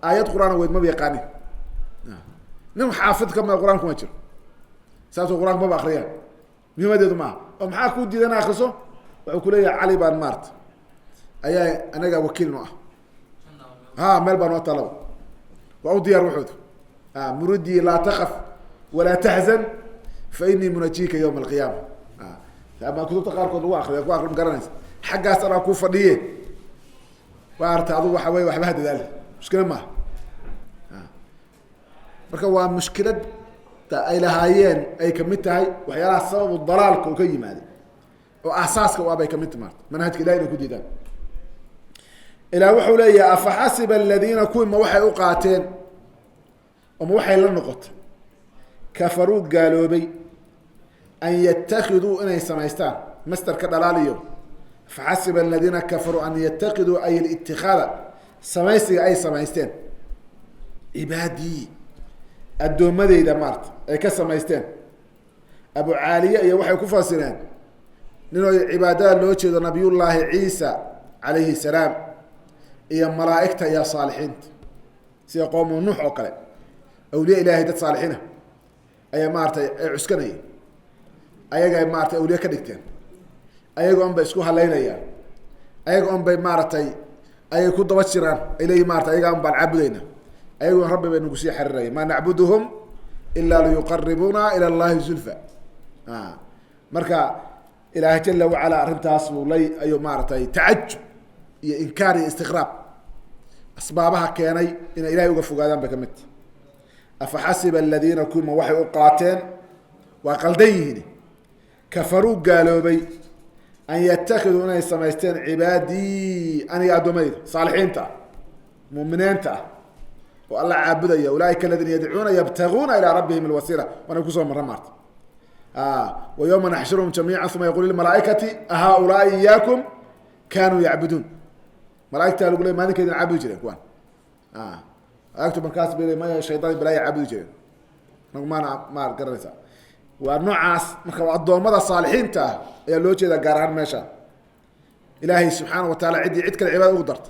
aayad qur-aan weyd maba yaqaanin nin xaafid kama qur-aan kuma jiro saasoo qur-aanka maba akriyaan muhimadeedu maaha oo maxaa ku diidan akriso wuxuu kuleeyahay cali baan maarata ayaa anaga wakiil no ah meel baa noo talaba waa u diyaar waxooda muridii laa takaf walaa taxzan fa inii munajika yawma alqiyaama ama kutubta qaarkood lagu akriya ku akri ma garanaysa xaggaas anaa ku fadhiye waa arta adugu waxa wey waxba ha dadaali mushkilad maaha marka waa mushkilada ay lahaayeen ay kamid tahay waxyaalaha sababu dalaalka uu ka yimaaday oo asaaska u abay kamid maarta manhajka ilahi inay ku diidaan ilaa wuxuu leeyahay afaxasiba aladiina kuwii ma waxay u qaateen oo ma waxay la noqotay kafaruu gaaloobay an yatakiduu inay samaystaan masterka dhalaaliyo faxasiba aladiina kafaruu an yatakiduu ay litikaada samaysiga ay samaysteen cibaadii addoomadeyda maarta ay ka samaysteen abu caaliya iyo waxay ku fasireen ninoo cibaadada loo jeedo nabiyullaahi ciisa calayhi salaam iyo malaaigta iyo saalixiinta sida qoomu nuux oo kale awliya ilaahay dad saalixiina ayaa maaratay ay cuskanayeen ayaga ay maaratay awliye ka dhigteen ayaga on bay isku haleynayaan ayaga on bay maaratay ayay ku daba jiraan ay leeyihin maarata ayaga on baan caabudayna ayagoon rabbi bay nagu sii xariiraya maa nacbuduhum ilaa liyuqaribuna ila llahi zulfa marka ilaahay jala wacala arrintaas buu lay ayuu maaratay tacajub iyo inkaar iyo istiqraab asbaabaha keenay inay ilahay uga fogaadaan bay kamid tahy afaxasiba aladiina kuwima waxay u qaateen waa qaldan yihiin kafaruu gaaloobay an yatakiduu inay samaysteen cibaadii aniga addoomadeyda saalixiinta ah muminiinta ah oo alla caabudaya ulaaika aladiina yadcuuna yabtaguuna ilaa rabbihim alwasiila waana kusoo marra maarta wa yawma naxshuruhum jamiica uma yaqul lilmalaaikati ahaulaai iyaakum kanuu yacbuduun malaaigta lagu le maalinkeedina caabudi jireen kuwan malagtu markaas ba maya shaydaan balaya caabudi jireen nagu maana ma garanaysa waa noocaas marka addoommada saalixiinta ah ayaa loo jeedaa gaar ahaan meesha ilaahay subxaana wa taala ciddii cid kale cibaada ugu darta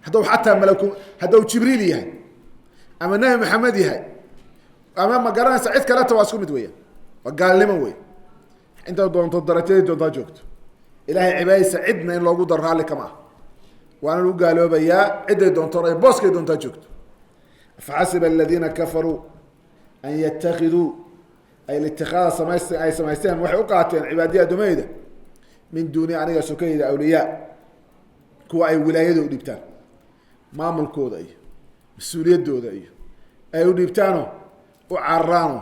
hadduu xataa malaku hadduu jibriil yahay ama nebi maxamed yahay ama ma garanaysa cid kaleta waa isku mid weya waa gaalnimo wey inta doonto darajadii doontaa joogto ilahay cibaadadiisa cidna in loogu daro raalli kama ah waana lagu gaaloobayaa ciday doonto ay booskay doontaa joogto faxasiba aladiina kafaruu an yatakiduu ay litikaada samayst ay samaysteen waxay u qaateen cibaadiya addoomaheyda min duuni aniga sokayda awliyaa kuwa ay wilaayada u dhibtaan maamulkooda iyo mas-uuliyadooda iyo ay u dhiibtaano u cararaano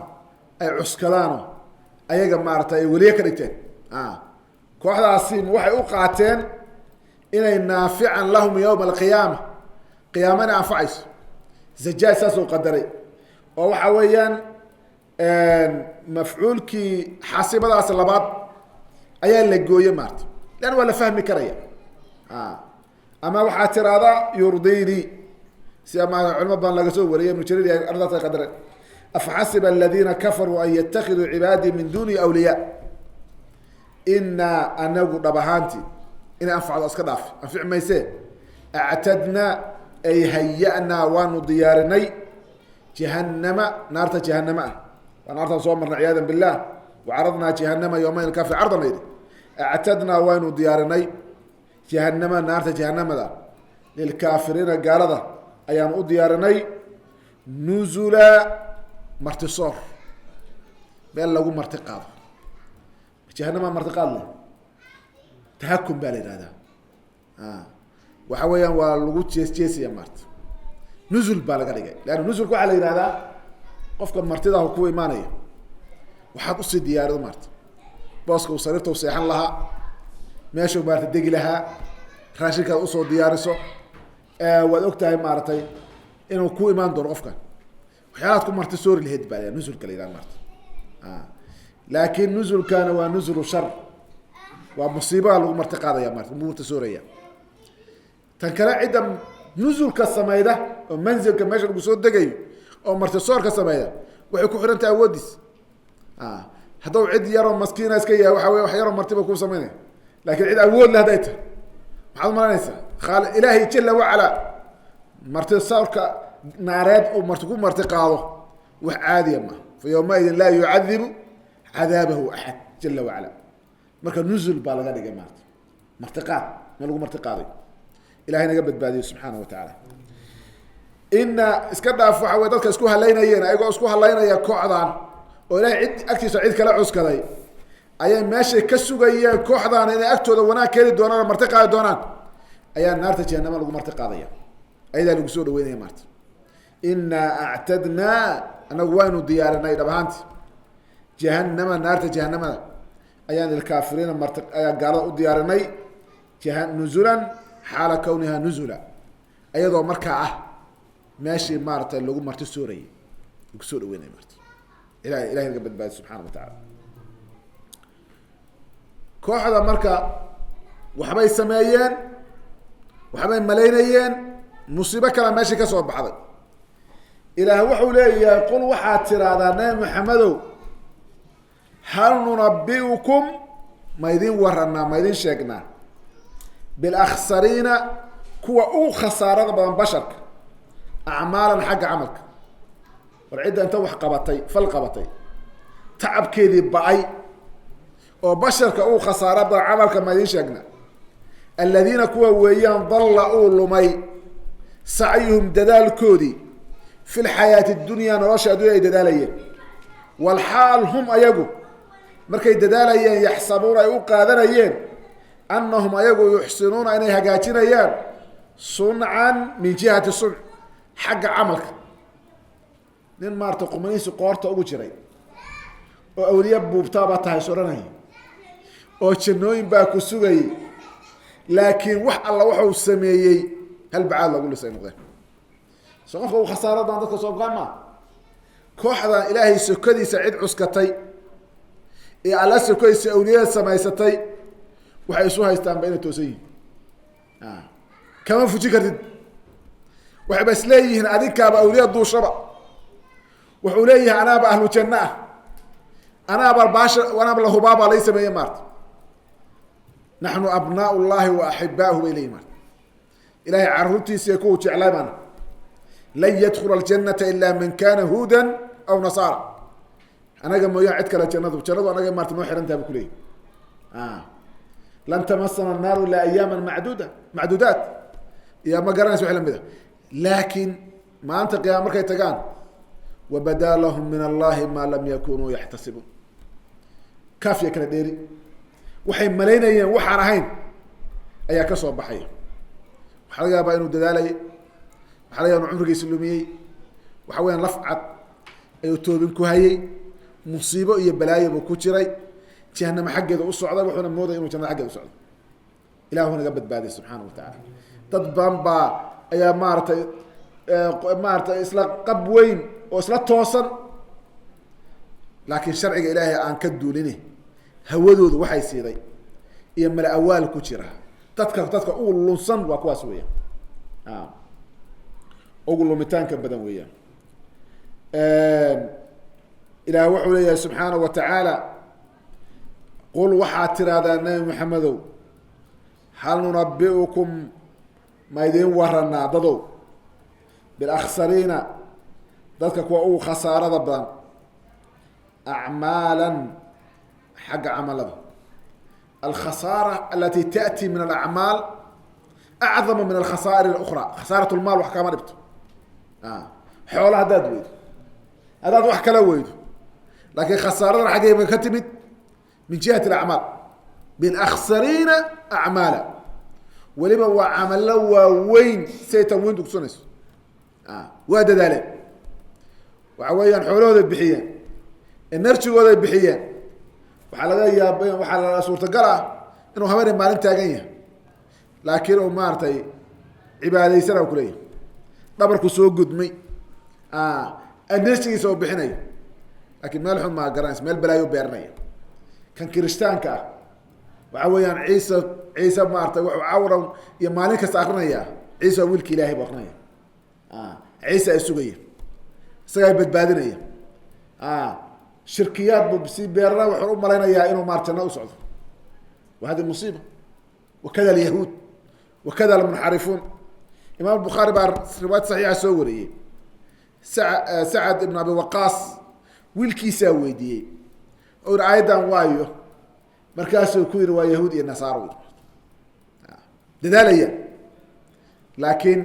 ay cuskadaano ayaga maarata ay weliye ka dhigteen kooxdaasi waxay u qaateen inay naafican lahum yowma alqiyaama qiyaamana anfacayso zajaaj saas u qadaray oo waxa weeyaan mafcuulkii xasibadaas labaad ayaa la gooye maarta leanna waa la fahmi karaya ama waxaa tiraahdaa yurdini sida ma culimo badan laga soo wariyay ibnu jarir ardaas ay qadareen afaxasiba aladiina kafaruu an yatakiduu cibaadii min duni awliyaa inaa anagu dhab ahaanti inay anfacdo iska dhaaf anfici mayse actadnaa ay haya-naa waanu diyaarinay jahanama naarta jahanama ah waa naartaan soo marnay ciyaada billah wacaradnaa jahanama yowmayn kafi cardan la yidhi actadnaa waynu diyaarinay jahanama naarta jahanamada lilkaafiriina gaalada ayaanu u diyaarinay nuzula martisoor meel lagu marti qaado jahanama marti qaad leh tahakum baa la yihahdaa waxa weeyaan waa lagu jeesjeesaya maarta nuzul baa laga dhigay leanna nuzulka waxaa la yidhahdaa qofka martida ku imaanaya waxaad usii diyaarido maarta booska uu sariirta u seexan lahaa meesha maarata degi lahaa raashinkaad usoo diyaariso waad og tahay maaragtay inuu ku imaan doono qofkan waxyaalaad ku marti soori lahayd baa nuzulka la yidhahda maarta laakin nuzulkana waa nuzulu shar waa musiibaa lagu marti qaadaya maarta marti sooraya tan kale cidda nuzulka samayda oo manzilka meesha lagu soo degayo oo marti soorka samayda waxay ku xiran tahay awoodiis hadduu cid yaroo maskiina iska yahay waxa wey wax yaroo martiba kuu samaynaya laakin cid awood le hadday tahay maxaad umalanaysaa ilaahay jala wacala marti soorka naareed uu marti ku marti qaado wax caadiya ma fa yawmaidin laa yucadibu cadaabahu axad jala wacala marka nuzul baa laga dhigay maarta martiqaad ma lagu marti qaaday ilahay naga badbaadiyo subxaana wa tacaala ina iska dhaaf waxa wey dadka isku halaynayeen ayagoo isku halaynaya kooxdan oo ilahay cid agtiisa cid kala cuskaday ayay meeshay ka sugayeen kooxdan inay agtooda wanaag keeni doonaan oo marti qaadi doonaan ayaa naarta jahanama lagu marti qaadaya ayadaa lagu soo dhaweynaya maarta inaa actadnaa anagu waynu diyaarinay dhab ahaanti jahanama naarta jahanamada ayaan ilkaafiriina marti ayaan gaalada u diyaarinay nuzulan xaala kawniha nuzula ayadoo markaa ah meeshii maaragtay lagu marti soorayay lagu soo dhaweynaya maarta ilahay naga badbaadi subxaana wa tacaala kooxda marka waxbay sameeyeen waxbay malaynayeen musiibo kale meeshii ka soo baxday ilaah wuxuu leeyahay qul waxaad tiraahdaa nabi maxamedow hal nunabiukum ma idin waranaa ma idin sheegnaa bilaksariina kuwa ugu khasaarada badan basharka acmaalan xagga camalka war cidda inta wax qabatay fal qabatay tacabkeedii ba-ay oo basharka uu khasaaro badan camalka ma idin sheegnaa aladiina kuwa weeyaan dalla uu lumay sacyuhum dadaalkoodii fi lxayaati dunyaa nolosha addunya ay dadaalayeen walxaal hum ayagu markay dadaalayeen yaxsabuuna ay u qaadanayeen anahum ayagu yuxsinuuna inay hagaajinayaan suncan min jihati sunc xagga camalka nin maarata qumanihiisi qoorta ugu jiray oo awliya buubtaabaa tahay soranaya oo jannooyin baa ku sugayay laakiin wax alla waxau sameeyey hal bacaad lagu lisay noqdeen so qofka uu khasaaro baan dadka soo gaan maa kooxdan ilaahay sokadiisa cid cuskatay ee alla sokadiisa awliyada samaysatay waxay isu haystaanba inay toosan yihin kama fujin kartid waxayba is leeyihiin adinkaaba awliya duushaba wuxuu leeyahay anaaba ahlu janna ah anaaba baasha anaaba lahubaabaa lay sameeye maarta naxnu abnaa llahi wa axibaahu bay leeyihin maarta ilahay caruurtiisa kuwa jeclay baana lan yadkula aljanata ila man kana huudan aw nasaara anaga mooyaan cid kale jannadu anaga maarta noo xiran taha ba kuleeyahy lan tamasana naaru ilaa ayaama macduudaat iya ma garanaysa wax lamid a laakiin maanta qiyaama markay tagaan wabadaa lahum min allahi maa lam yakunuu yaxtasibuun kaafiya kala dheeri waxay malaynayeen waxaan ahayn ayaa ka soo baxaya waxaa laga yaabaa inuu dadaalayay waxa laga yaba inu cumrigiisa lumiyey waxa weyaan laf cad ayuu toobin ku hayay musiibo iyo balaayo buu ku jiray jahanamo xaggeeda u socday wuxuuna moodaya inuu jannada xaggeeda u socdo ilahu naga badbaadiy subxaana wa tacaala dad badan baa ayaa maaratay isla qab weyn oo isla toosan laakiin sharciga ilaahay aan ka duulini hawadoodu waxay siiday iyo mala awaal ku jira dadka ugu lunsan waa kuwaas weeyaan ugu lumitaanka badan weeyaan ilaah wuxuu leeyahay subxaana wa tacaala qul waxaad tiraahdaa nabi maxamedow hal nunabiukum ma idin waranaa dadow bilaksariina dadka kuwa ugu khasaarada badan acmaalan xagga camalada alkhasaara alati taأti min alacmaal acdama min alkhasaa'ir اlأkra khasaarat lmaal wax kaama dhibto xoola haddaad weydo haddaad wax kala weydo laakiin khasaaradan xaggeyba ka timid min jihati acmaal bilaksariina acmaala weliba waa camalo waaweyn siay tanwiin dugsanayso waa dadaaleen waxa weeyaan xoolahooda bixiyeen enerjigooda bixiyeen waxaa laga yaaba waxaa la suurtagal ah inuu habeen maalin taagan yahay laakiin uu maartay cibaadaysan oo kuleeyahay dhabarku soo gudmay enerjigiisa uu bixinayo laakiin meel xun ma garanaysa meel balaayo beernaya kan kiristaanka ah waxa weeyaan ciise maartay wuxuu cawran iyo maalin kasta akrinaya ciise wiilka ilaahay buu akrinaya ciise ay sugaya isagaa badbaadinaya shirkiyaad buu si beerna wuxuu u malaynayaa inuu maar janno u socdo wa hadi musiiba wakada alyahuud wakada almunxarifuun imaam bukhaari baa riwaayad saxiixa soo wariyey sacad ibn abi waqaas wiilkiisaa weydiiyey oo yidhi aayaddan waayo markaasuu ku yidhi waa yahuud iyo nasaaro dadaalaya laakiin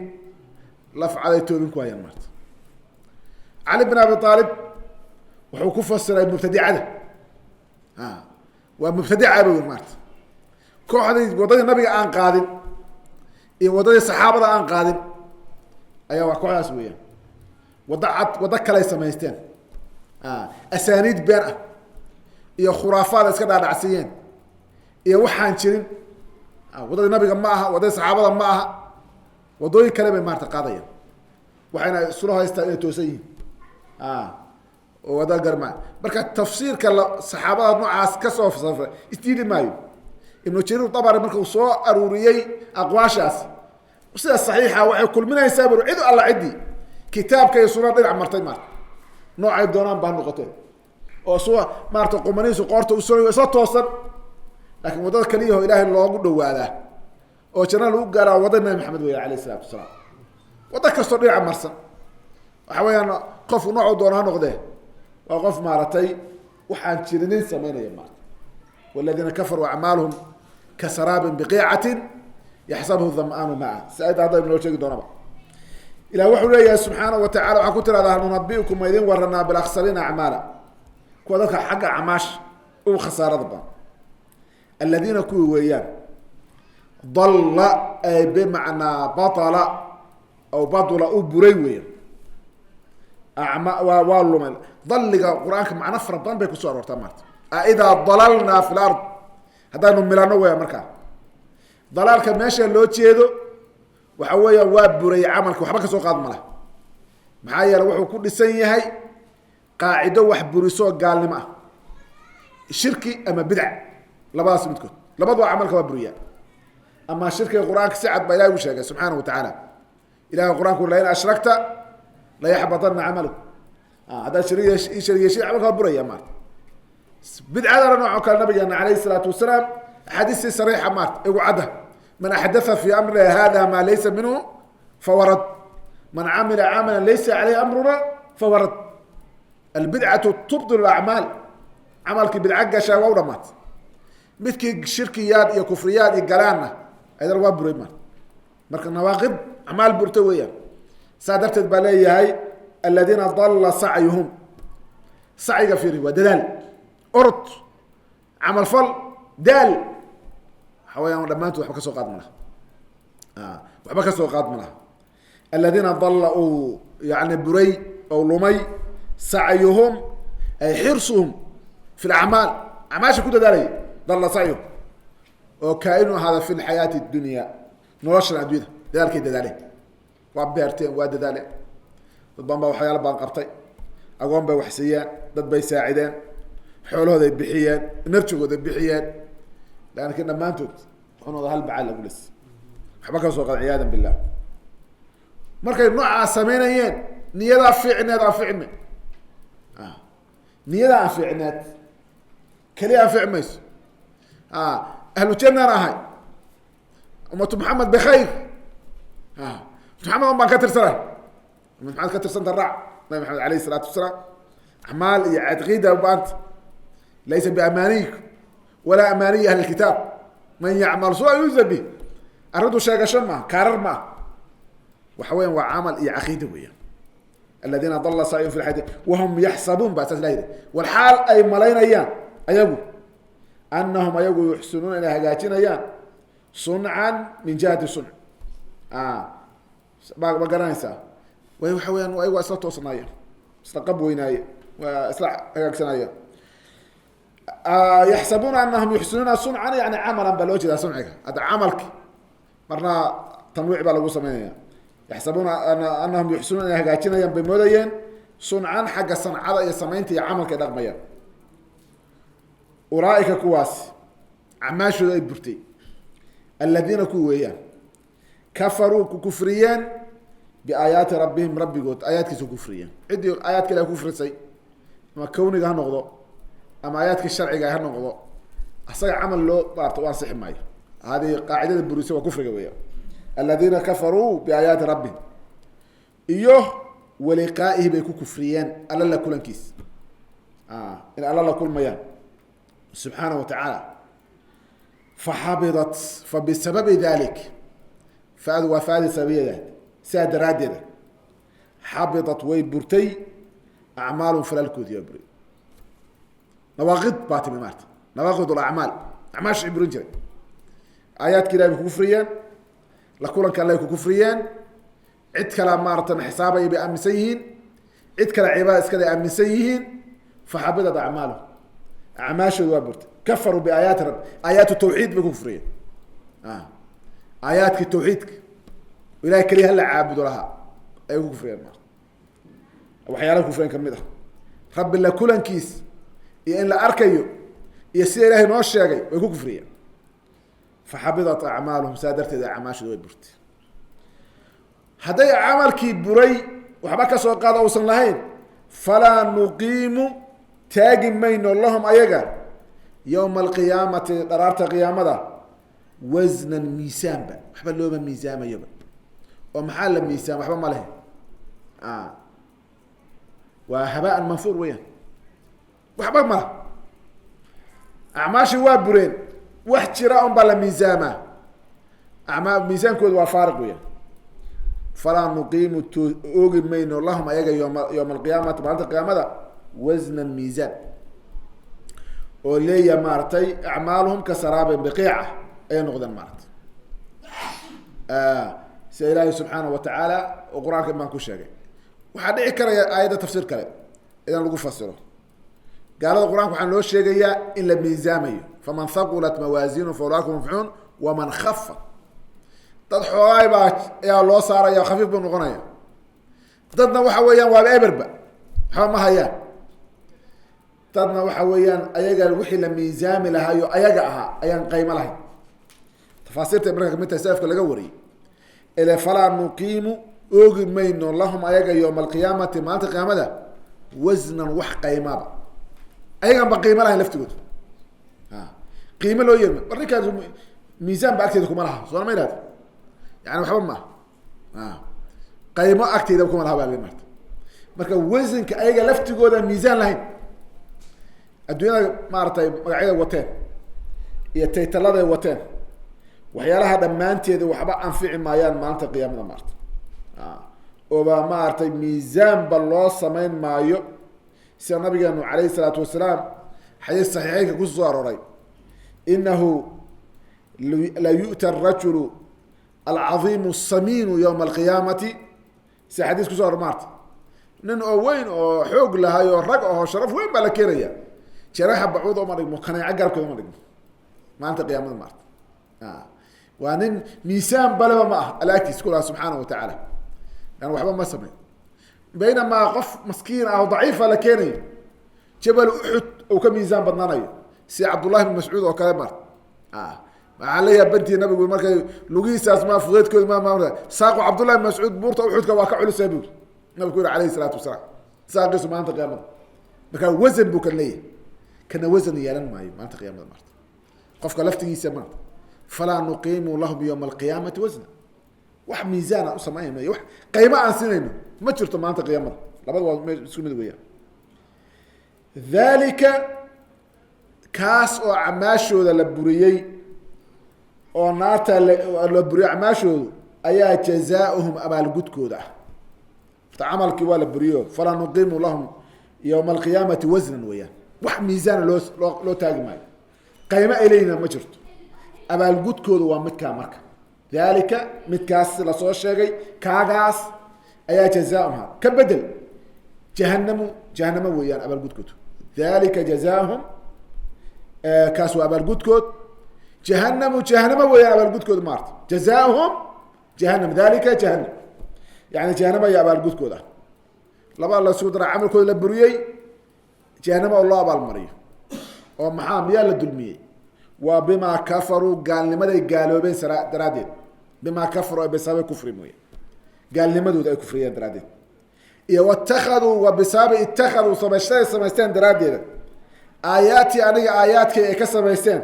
lafcaday toobin ku hayaan maarta cali bin abi aalib wuxuu ku fasiray mubtadicada waa mubtadica bu maarta kooxdii waddadii nabiga aan qaadin iyo waddadii saxaabada aan qaadin ayaa waa kooxdaas weeyaan waddo cad waddo kaley samaysteen asaaniid been ah iyo khuraafaad iska dhaadhacsiiyeen iyo waxaan jirin waddadii nabiga ma aha waddadii saxaabada ma aha waddooyin kale bay maarta qaadayaan waxayna isula haystaa inay toosan yihiin oo wada garmaa marka tafsiirka saxaabada noocaas kasoo safray isdiidi maayo ibnu jariir dabari marka uu soo aruuriyey aqwaashaas sida saxiixa waxay kulminaysaa bur cid alla cidii kitaabka iyo sunnada dhinac martay maarta noocay doonaan baa noqoteen oo soo maarta qumaniisu qoorta u soo toosan laakiin wadada kaliya oo ilaahay loogu dhawaadaa oo janna lagu gaaraa wadada nabi maxamed weeye alayhi salaatu wasalaam wada kastoo dhinac marsan waxa weeyaan qof nooc doona ha noqdee waa qof maaratay waxaan jirinin sameynaya maarta والذين كفروا أعمالهم كسراب بقيعة يحسبه الظمآن ماء سعيد هذا من الوجه دونما إلى وحول الله سبحانه وتعالى وحكوت هذا ننبئكم وإذن ورنا بالأخسرين أعمالا كوذلك حق عماش أو خسارة ضبا الذين كوا ويان ضل أي بمعنى بطل أو بطل أو بريويا والله ضل القرآن معنى فربان بيكو سؤال ورتمات إذا ضللنا في الأرض هذا نملانو ويا مركا ضلالك ماشي لو تشيدو وحويا وابري عملك وحبك سوق قاد مله معايا لو كل سنه هي قاعده وحبريسو قال لما الشركي اما بدع لباس مدكم لبضوا عملك وابريا اما شركه القران سعد با الهي وشيغ سبحانه وتعالى الهي القران كل لئن اشركت لا يحبطن عملك هذا شريه عملك وابريا مات بدعة نوع كان النبي عليه الصلاة والسلام حديث صريح مات وعده من أحدث في أمر هذا ما ليس منه فورد من عمل عملا ليس عليه أمرنا فورد البدعة تبطل الأعمال عملك بدعة قشا ورمات مثل شركيات يا كفريات يا قلانا هذا الواب بريمان مرك النواقض أعمال برتوية سادرت البلايا هاي الذين ضل سعيهم سعي في ودلال أرد عمل فل دال حوالي لما أنتوا وحبك سوق منها وحبك سوق منها الذين ضلوا يعني بري أو لمي سعيهم أي حرصهم في الأعمال أعماش كده داري ضل سعيهم وكأنه هذا في الحياة الدنيا نرشنا أدوية ذلك كده داري وعبيرتين واد ذلك ضبان وحيال بان قبطي أقوم بوحسيان ضد بيساعدين xoolahooda ay bixiyeen enerjigooda bixiyeen laakiin dhammaantood cunooda hal bacal lagu lis waxba ka soo qad ciyaadan billah markay nooca sameynayeen niyada fiicneed aan fiicne niyada aan fiicneed kaliya aan fiicmayso ahlu jannana ahay ummatu maxamed bikhayr maxamed baan ka tirsanay maxamed ka tirsanta raac nabi maxamed alayhi salaatu wasalaam acmaal iyo caqiida baanta ليس بأمانيك ولا أماني أهل الكتاب من يعمل سوء يوزى به أردوا شاقة شمع كارر معه وحوين وعمل إيه عقيدة ويا الذين ضل سعيهم في الحياة وهم يحسبون بأساس لايدة والحال أي ملايين أيام أيقوا أنهم أيقوا يحسنون إلى هجاتين أيام صنعا من جهة الصنع بقرانيسا way waxa weeyaan ay waa isla toosnaayeen isla qab weynaaye waa isla hagaagsanayeen yaxsabuuna annahum yuxsinuuna suncan yani camalan baa loo jeedaa sunciga hadda camalki marna tanwiic baa lagu sameynaya yaxsabuuna annahum yuxsinuuna inay hagaajinayaan bay moodayeen suncan xagga sancada iyo samaynta iyo camalka ay dhaqmayaan ulaaika kuwaas acmaashooda ay burtay aladiina ku weeyaan kafaruu ku kufriyeen biaayaati rabbihim rabbigood aayaadkiisa kufriyeen ciddii aayaadka ilahi kufrisay ama kawniga ha noqdo ama aayaadka sharciga ha noqdo asaga camal loo baarto u ansixi maayo hadihi qaacidada burise waa kufriga weeyaan aladiina kafaruu biaayaati rabbihim iyo waliqaa'ihi bay ku kufriyeen alla la kulankiis in alla la kulmayaan subxaana wa tacaala faxabidat fabisababi dalik faadu waa faadi sababiyadeed sidaa daraaddeeda xabidat way burtay acmaalum falaalkoodii waa buray nawaaqid baa timi maarta nawaaqid alacmaal acmaashii burin jiray aayaadka ilahi bay ku kufriyeen la kulanka alle ay ku kufriyeen cid kale maaratan xisaabay bay aaminsan yihiin cid kale cibaada iskale aaminsan yihiin faxabidat acmaalum acmaashooda waa burtay kafaruu biaayaati rabbi aayaat tawxiid bay ku kufriyeen aayaadkii tawxiidka ilahay keliya hala caabudo lahaa ay ku kufriyeen maarta waxyaalaha kufriyeen kamid ah rabbi la kulankiis iyo in la arkayo iyo sida ilaahay noo sheegay way ku kufriyeen faxabidat acmaaluhum saa darteed acmaashooda way burtay hadday camalkii buray waxba ka soo qaada uusan lahayn falaa nuqiimu taagi mayno lahum ayaga yowma alqiyaamati dharaarta qiyaamada wasnan miisaanba waxba looma miisaamayoba oo maxaa la miisaan waxba ma lehe waa habaan manhuur weyaan waxba mala acmaashii waa bureen wax jira un baa la miisaamaa miisaankooda waa faariq weyaan falaa nuqiimu oogi mayno lahum ayaga yowma alqiyaamati maalinta qiyaamada wasnan miisaan oo leeya maaratay acmaaluhum ka saraaben biqiica ayay noqdeen maarata sida ilaahay subxaanahu watacaala oo qur-aanka baan ku sheegay waxaa dhici karaya aayadda tafsiir kale idan lagu fasiro gaalada qur-aanka waxaa loo sheegayaa in la miisaamayo faman haqulat mawaasiinu fa ulaaika hum muflixuun waman khafa dad xoogaay baa ayaa loo saaraya khafiif buu noqonaya dadna waxa weeyaan waaba eberba waxba ma hayaan dadna waxa weeyaan ayaga wixii la miisaami lahaayo ayaga ahaa ayaan qaymo lahayn tafaasiirta marka kamid tahay salafka laga wariyey ile falaa nuqiimu oogi mayno lahum ayaga yowma alqiyaamati maalinta qiyaamada wasnan wax qaymaba ayagaan ba qiimo lahayn laftigooda qiimo loo yeerma war ninkaas miisaan ba agteeda kuma laha soona ma ihahdo yani waxba maaha qaymo agteeda kuma laha baa marta marka wasanka ayaga laftigooda miisaan lahayn adduunyada maaratay magacyada wateen iyo taytaladay wateen waxyaalaha dhammaanteeda waxba anfici maayaan maalinta qiyaamada maarta ooba maaragtay miisaanba loo samayn maayo sida nabigeenu calayhi salaatu wasalaam xadiis saxiixeynka kusoo arooray inahu la yu'ta arajulu alcadiimu asamiinu yowma alqiyaamati sida xadiis kuso aror maarta nin oo weyn oo xoog lahay oo rag ahoo sharaf weyn baa la keenaya jaraxa bacuud uma dhigmo kaneeco garabkeeda uma dhigmo maalinta qiyaamada maarta waa nin miisaan baleba ma ah alla agtiisa kulaha subxaana wa tacaala yani waxba ma sameyn baynamaa qof maskiin ah oo daciifa la keenayo jabal uxud ou ka miisaan badnaanayo sida cabdullahi bin mascuud oo kale maarta waxaa la yaabantii nabigu markay lugihiisaas ma fudeedkooda ma saaqu cabdullahi bin mascuud buurta uxudka waa ka culisa buri nabigu ku yihi alayhi salaatu wasalaam saaqiisu maalinta qiyaamada markaa wasan buu kan leeyahay kana wasan yeelan maayo maalinta qiyaamada maarta qofka laftigiisa maarta falaa nuqiimu lahum yowma alqiyaamati wasna wax miisaan aan usamayn mayo wax qaymo aan sinayno ma jirto maalinta qiyaamada labada waa isku mid weeyaan dhalika kaas oo acmaashooda la buriyey oo naarta la buriyey acmaashoodu ayaa jazaauhum abaalgudkooda ah horta camalkii waa la buriyo falaa nuqiimu lahum yowma alqiyaamati wasnan weeyaan wax miisaana loo taagi maayo qaymo ay leeyihin ma jirto abaalgudkooda waa midkaa marka dhalika midkaas lasoo sheegay kaagaas أيا جزاؤها كبدل جهنم ويان أبا القدكوت ذلك جزاؤهم كاسوا أبا القدكوت جهنم ويان أبا القدكوت مارت جزاؤهم جهنم ذلك جهنم يعني جهنم يا أبا القدكوت لما الله سودر عمل كل لبريي جهنم الله أبا المري ومحام يلا دلمي وبما كفروا قال لماذا قالوا بين درادين بما كفروا بسبب كفر مويا قال لماذا ده كفريين درادين واتخذوا وبسبب اتخذوا سمستين درادين آياتي أنا آيات كسمستين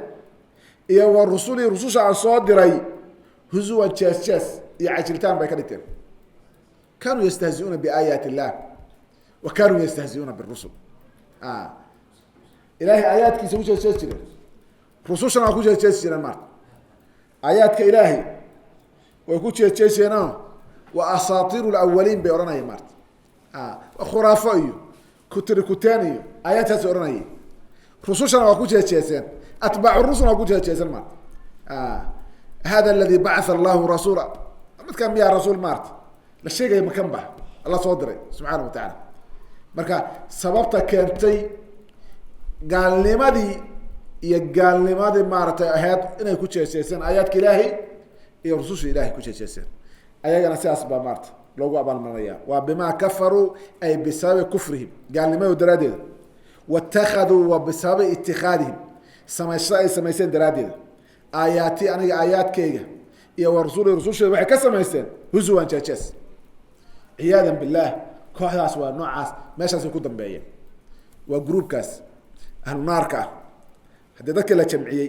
والرسول رسول عن صادري هزوا تشاس يعجلتان بكرتين كانوا يستهزئون بآيات الله وكانوا يستهزئون بالرسل إلهي آياتك يسوي تشاس جدا رسولنا أكو تشاس جدا مارت آياتك إلهي ويكون تشاس جدا وأساطير الأولين بيورنا يا مارت خرافي كتاني آيات هسورنا رسولنا أكو تشاس أتباع الرسل أكو تشاس مارت هذا الذي بعث الله رسولا ما كان يا رسول مارت الشيء مكان به الله صدره سبحانه وتعالى marka sababta keentay gaalnimadii maartay ahayd inay ku jeesaysan ayadka Ilaahay iyo rasuusha Ilaahay ku jeesaysan ayagana sidaas baa maartay loogu abaalmaraya waa bima kafaru ay bisabab kufrihim gaalnimada daraadeed wattakhadhu wa bisabab ittikhadihim samaysan daraadeed ayati aniga ayadkayga iyo rasuusha waxay ka samaysteen huzuwan jees ciyadan billah kooxdaas waa noocaas meeshaas ku dambeeyay waa groupkaas ahlu naarka hadii dadka la jamciyay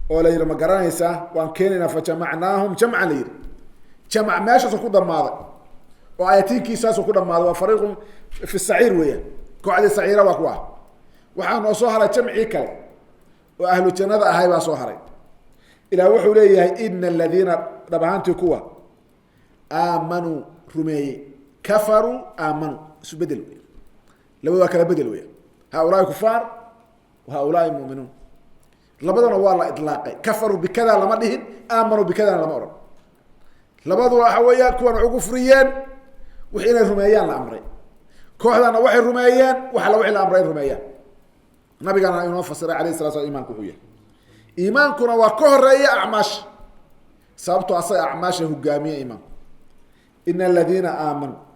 oo la yiri ma garanaysa waan keenina fa jamacnaahum jam'an layir jamc meeshaas ku damaaday oo ayatiinkiisaas ku damaaday waa fariiqun fi sa'ir weeya kooxda sa'ira waa kuwa waxaan oo soo haray jamci kale oo ahlu jannada ahay baa soo haray ila wuxuu leeyahay innal ladina dabahantu kuwa aamanu rumeeyay كفروا آمنوا سبدلوا لو كلا بدلوا هؤلاء كفار وهؤلاء مؤمنون لبدنا والله إطلاقي كفروا بكذا لما دهن آمنوا بكذا لما أرد لبدوا حويا كون عقفريان وحين الرميان الأمرين كوحدنا وحي الرميان وحلا وحي الأمرين الرميان النبي قال ينفسر عليه الصلاة والسلام إيمانكم هو إيمانكم وكهر يا أعماش سببتوا أصي أعماشه قامية إيمان إن الذين آمنوا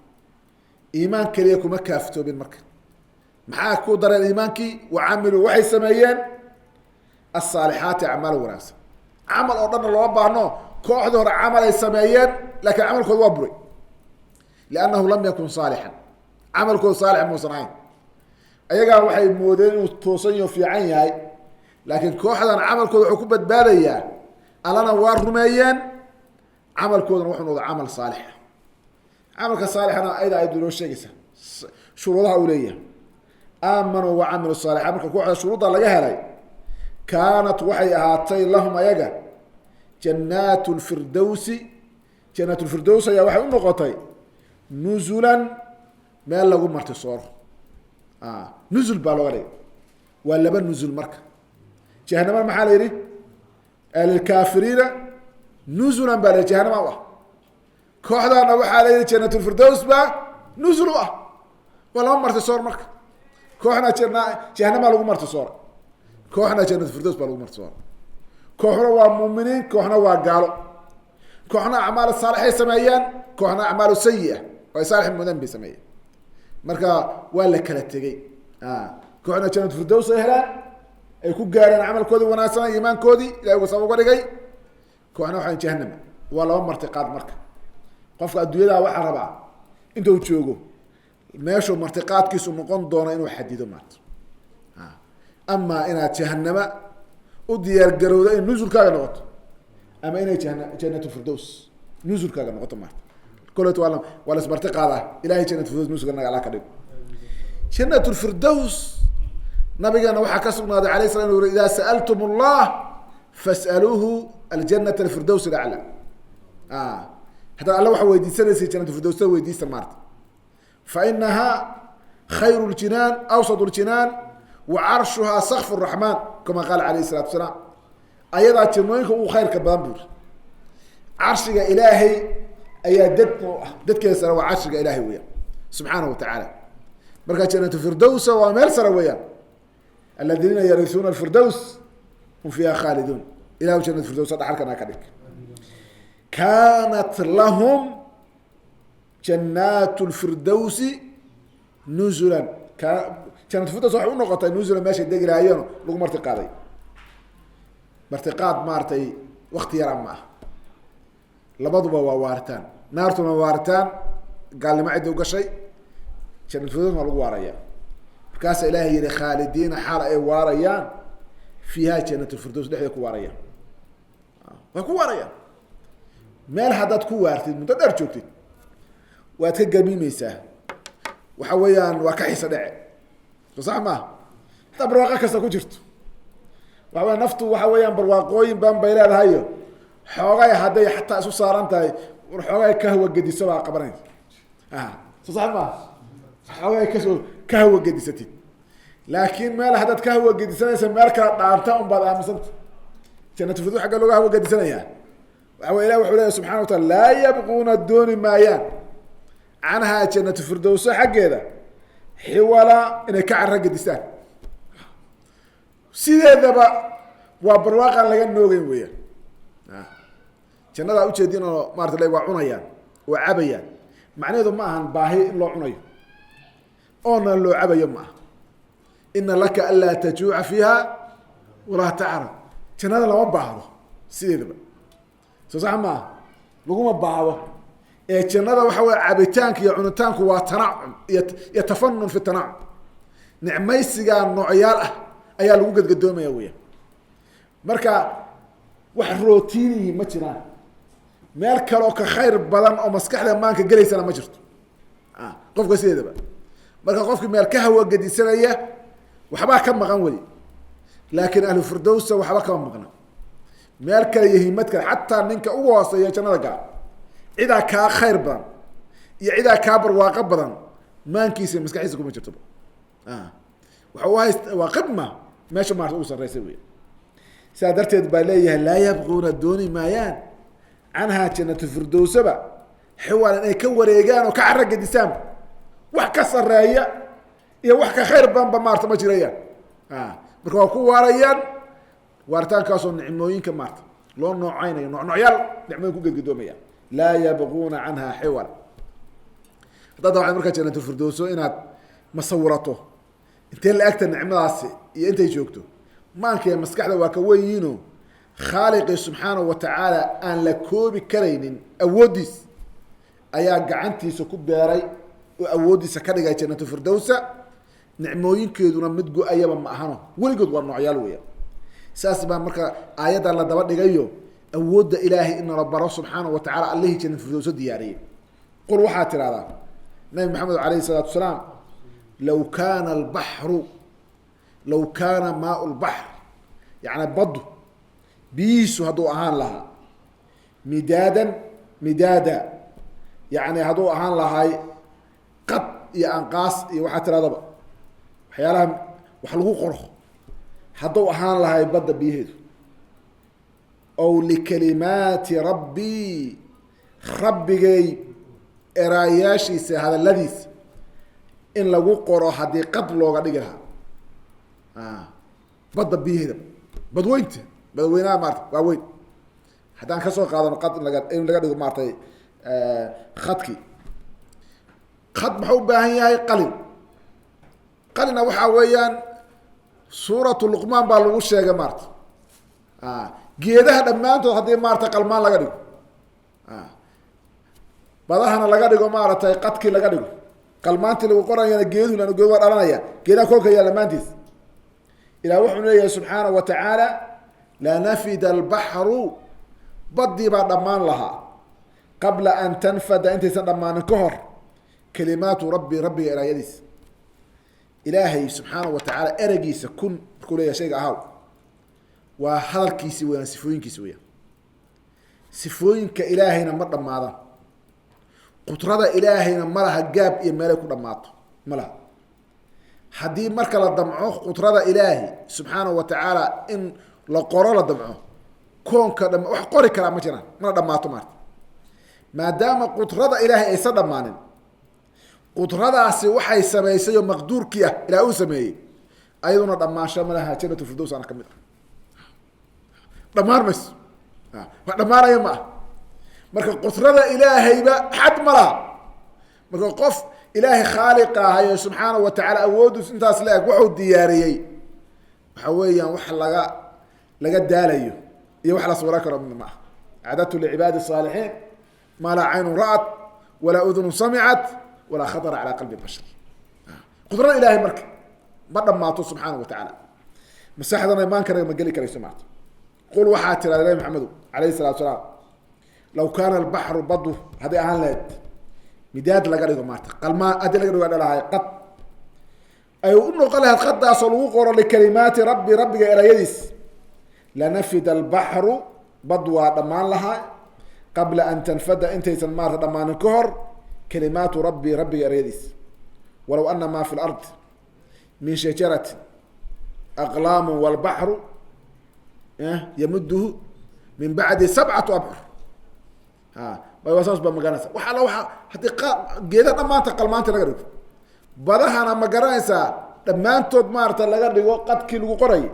إيمان كليكم ما كافتوا بالمركب معاك قدر الإيمان كي وعملوا وحي سميان الصالحات أعمال وراسة عمل أردنا الله أبعناه كوحدور عمل السميان لكن عمل كل وبري لأنه لم يكن صالحا عمل كل صالح مصنعين أيها وحي مودين وتوصينه في عيني لكن كوحدور عمل كل عقوبة بالية ألنا وارميان عمل كل روحنا عمل صالح عملك صالح أنا أيضا يدلو الشيء شروطها أولية آمنوا وعملوا الصالح عملك كوحدة شروطها لقاها لي كانت وحي هاتي لهم يجا جنات الفردوس يا وحي النقطي نزلا ما لقوا مرتصور نزل بالوري ولا بل نزل مركة جهنم المحال يري الكافرين نزلا بلا جهنم الله كوحدنا waxaa la yiri jannatul firdaws ba nuzul ah wala marti soor marka kooxna jahannama lagu marti soor kooxna jannatul firdaws ba lagu marti soor kooxna waa muuminiin kooxna waa gaalo kooxna acmaal saalixay sameeyaan kooxna acmaal sayyi'ah oo saalix mudan bi sameeyay marka waa la kala tagay kooxna jannatul firdaws ay helaan ay ku gaareen amalkoodii wanaagsan iimaankoodii ilaahay uu sabab uga dhigay kooxna waxay jahannama waa laba marti qaad marka qofka adduunyada waxa rabaa intuu joogo meeshu martiqaadkiisu noqon doona inuu xadido maarto ama ina jahannama u diyaar garowda in nuzulkaaga noqoto ama inay jannatul firdaws nuzulkaaga noqoto maarto كلت ولا سبرت قاله إلهي جنة الفردوس نسقنا على كذب جنة الفردوس نبينا وحى كسبنا عليه السلام يقول إذا سألتم الله فاسألوه الجنة الفردوس الأعلى هذا الله وحى ويدي سنة جنة الفردوس ويدي سمارت فإنها خير الجنان أوسط الجنان وعرشها سقف الرحمن كما قال عليه الصلاة والسلام أيضا تنوينك وخير كبامبر عرشك إلهي ayaa dad dadkeeda sare waa carshiga ilaahay weeyaan subxaanahu watacaala markaa jannatu firdowsa waa meel sare weeyaan aladiina yarisuuna alfirdows hum fiiha khaaliduun ilahu jannatu firdowsa dhaxalkana ka dhig kaanat lahum jannaatu lfirdowsi nuzulan jannatu firdows waxay u noqotay nuzulan meeshay degi lahaayeen lagu marti qaaday martiqaad maaragtay wakti yaraan ma ah labaduba waa waaritaan naartuna waa waaritaan gaalnimo cidda u gashay jannatu firdows waa lagu waaraya markaasa ilaahay yihi khaalidiina xaal ay waarayaan fiiha jannatu firdows dhexdeeda ku waarayaan way ku waarayaan meel haddaad ku waartid muddo dheer joogtid waad ka gamiimeysaa waxa weeyaan waa ka xiisa dhece soo sax maaha hataa barwaaqo kasta ku jirto waxa weya naftu waxa weeyaan barwaaqooyin badan bay leedahayo xoogay hadday xataa isu saaran tahay war xoogay ka hawa gediso baa qabanaysa soo sax maaha xoogay kasoo ka hawa gedisatid laakiin meel haddaad ka hawa gedisanaysa meel kala dhaanta un baad aaminsanta jannatu firdows xagga looga hawa gedisanayaa waxa wey ilah wuxuu leeyahy subxana wa taala laa yabquuna dooni maayaan canhaa jannatu firdowso xaggeeda xiwala inay ka carra gedistaan sideedaba waa barwaaqan laga noogeyn weeyaan jannadaa ujeedin oo maarata waa cunayaan oo cabayaan macnaheedu ma ahan baahi in loo cunayo oona loo cabayo ma aha ina laka anlaa tajuuca fiiha walaa tacra jannada lama baahdo sideedaba soo sax maaha laguma baahdo ee jannada waxa wey cabitaanka iyo cunitaanku waa tanacum iyo tafanun fi tanacum nicmaysigaa noocyaal ah ayaa lagu gadgadoomaya weyaan marka wax rootinihi ma jiraan meel kaleoo ka khayr badan oo maskaxda maanka gelaysana ma jirto qofka sideedaba marka qofki meel ka hawa gedisanaya waxbaa ka maqan weli laakiin ahlu firdowsa waxba kama maqna meel kale iyo himad kale xataa ninka ugu hooseeya jannada gala cidaa kaa khayr badan iyo cidaa kaa barwaaqo badan maankiisa maskaxiisa kuma jirto waxa u hayst waa qidma meesha maarta ugu sarreysa wey sidaa darteed baa leeyahay laa yabquuna dooni maayaan canhaa jannatu firdowsaba xiwaalan inay ka wareegaan oo ka carra gedisaan wax ka sareeya iyo wax ka khayr badanba maarta ma jirayaan marka waa ku waarayaan waaritaankaasoo nicmooyinka maarta loo nooceynayo noocyaal nicmooyin ku gedgadoomaya laa yabquuna canha xiwala haddaad dabcad markaa jannatu firdowso inaad masawirato intee la egta nicmadaasi iyo intay joogto maanka iyo maskaxda waa ka wenyihiino khaaliqii subxaanahu watacaala aan la koobi karaynin awooddiis ayaa gacantiisa ku beeray oo awooddiisa ka dhigay jannatu firdowsa nicmooyinkeeduna mid go-ayaba ma ahano weligood waa noocyaal weya saas baa marka aayaddan la daba dhigayo awoodda ilaahay in nala baro subxaanahu watacaala allihii jannatu firdowso diyaariyey qul waxaad tidhahdaa nabi maxamed alayhi salaatu wasalaam law kaana albaxru law kaana maau lbaxr yani baddu biyihiisu hadduu ahaan lahaa midaadan midaada yani hadduu ahaan lahay qad iyo anqaas iyo waxaa tirahdaba waxyaalaha wax lagu qoro hadduu ahaan lahay badda biyaheedu ow likalimaati rabbii rabbigay eraayaashiisa hadaladiisa in lagu qoro haddii qad looga dhigi lahaa badda biyaheeda badweynta badweynaha maarata waa weyn haddaan kasoo qaadano qad in laga dhigo maaratay khadki khad maxuu u baahan yahay qalin qalina waxaa weeyaan suuratu luqmaan baa lagu sheegay maarata geedaha dhammaantood haddii maarata qalmaan laga dhigo badahana laga dhigo maaratay qadkii laga dhigo qalmaantii lagu qorayana geeduhu lan geed waa dhalanaya geedaha kolka yaa dhammaantiis ilah wuxuu leeyahay subxaana wa tacaala lanafida albaxru badii baa dhammaan lahaa qabla an tanfada intaysan dhammaanin ka hor kalimaatu rabbi rabbiga eraayadiisa ilaahay subxaana wa tacaala eragiisa kun markuu leeyahay shayga ahaw waa hadalkiisi weyaan sifooyinkiisi weyaan sifooyinka ilaahayna ma dhammaadaan qudrada ilaahayna ma laha gaab iyo meelay ku dhammaato ma laha haddii marka la damco qudrada ilaahi subxaanahu wa tacaala in la qoro la damco koonka wax qori karaa ma jiraan mana dhammaato maarta maadaama qudrada ilaahay aysan dhammaanin qudradaasi waxay samaysay oo maqduurkii ah ilaah uu sameeyey ayaduna dhammaansho malaha jannatu firdaws ana ka mid ah dhammaan mayso wax dhammaanaya ma ah marka qudrada ilaahayba xad ma laha marka qof ilaahay khaaliqa ahayo subxaanahu wa tacaala awoodus intaas la eg wuxuu diyaariyey waxa weeyaan wax laga daalayo iyo wax la sawira karo ma ah acdadtu licibaadi الصaalixiin ma laa caynu ra'at walaa udunu samicat walaa khatara calaa qalbi bashar qudrada ilaahay marka ma dhammaato subxaanahu wa tacaala masaxdana imaankana ma geli karayso maarta qul waxaa tiraada nabi maxamedu calayhi salatu salaam law kaana albaxru badu hadday ahaan lahayd midaad laga dhigo maarta qalmaa haddii laga dhigo dhalahay qad ay u noqon lahayd qadaasoo lagu qoro likalimaati rabbi rabbiga erayadiis lanafida albaxru bad waa dhammaan lahaa qabla an tanfada intaysan maarta dhammaanin ka hor kalimaatu rabbi rabbiga erayadiis walow ana maa fi lard min shajarati aqlaamu walbaxru yamuduhu min bacdi sabcatu abxur saas baa magaranaysa wax alla waa haddii geeda dhamaanta qalmaanta laga dhigo badahana ma garanaysaa dhammaantood maarata laga dhigo qadkii lagu qorayay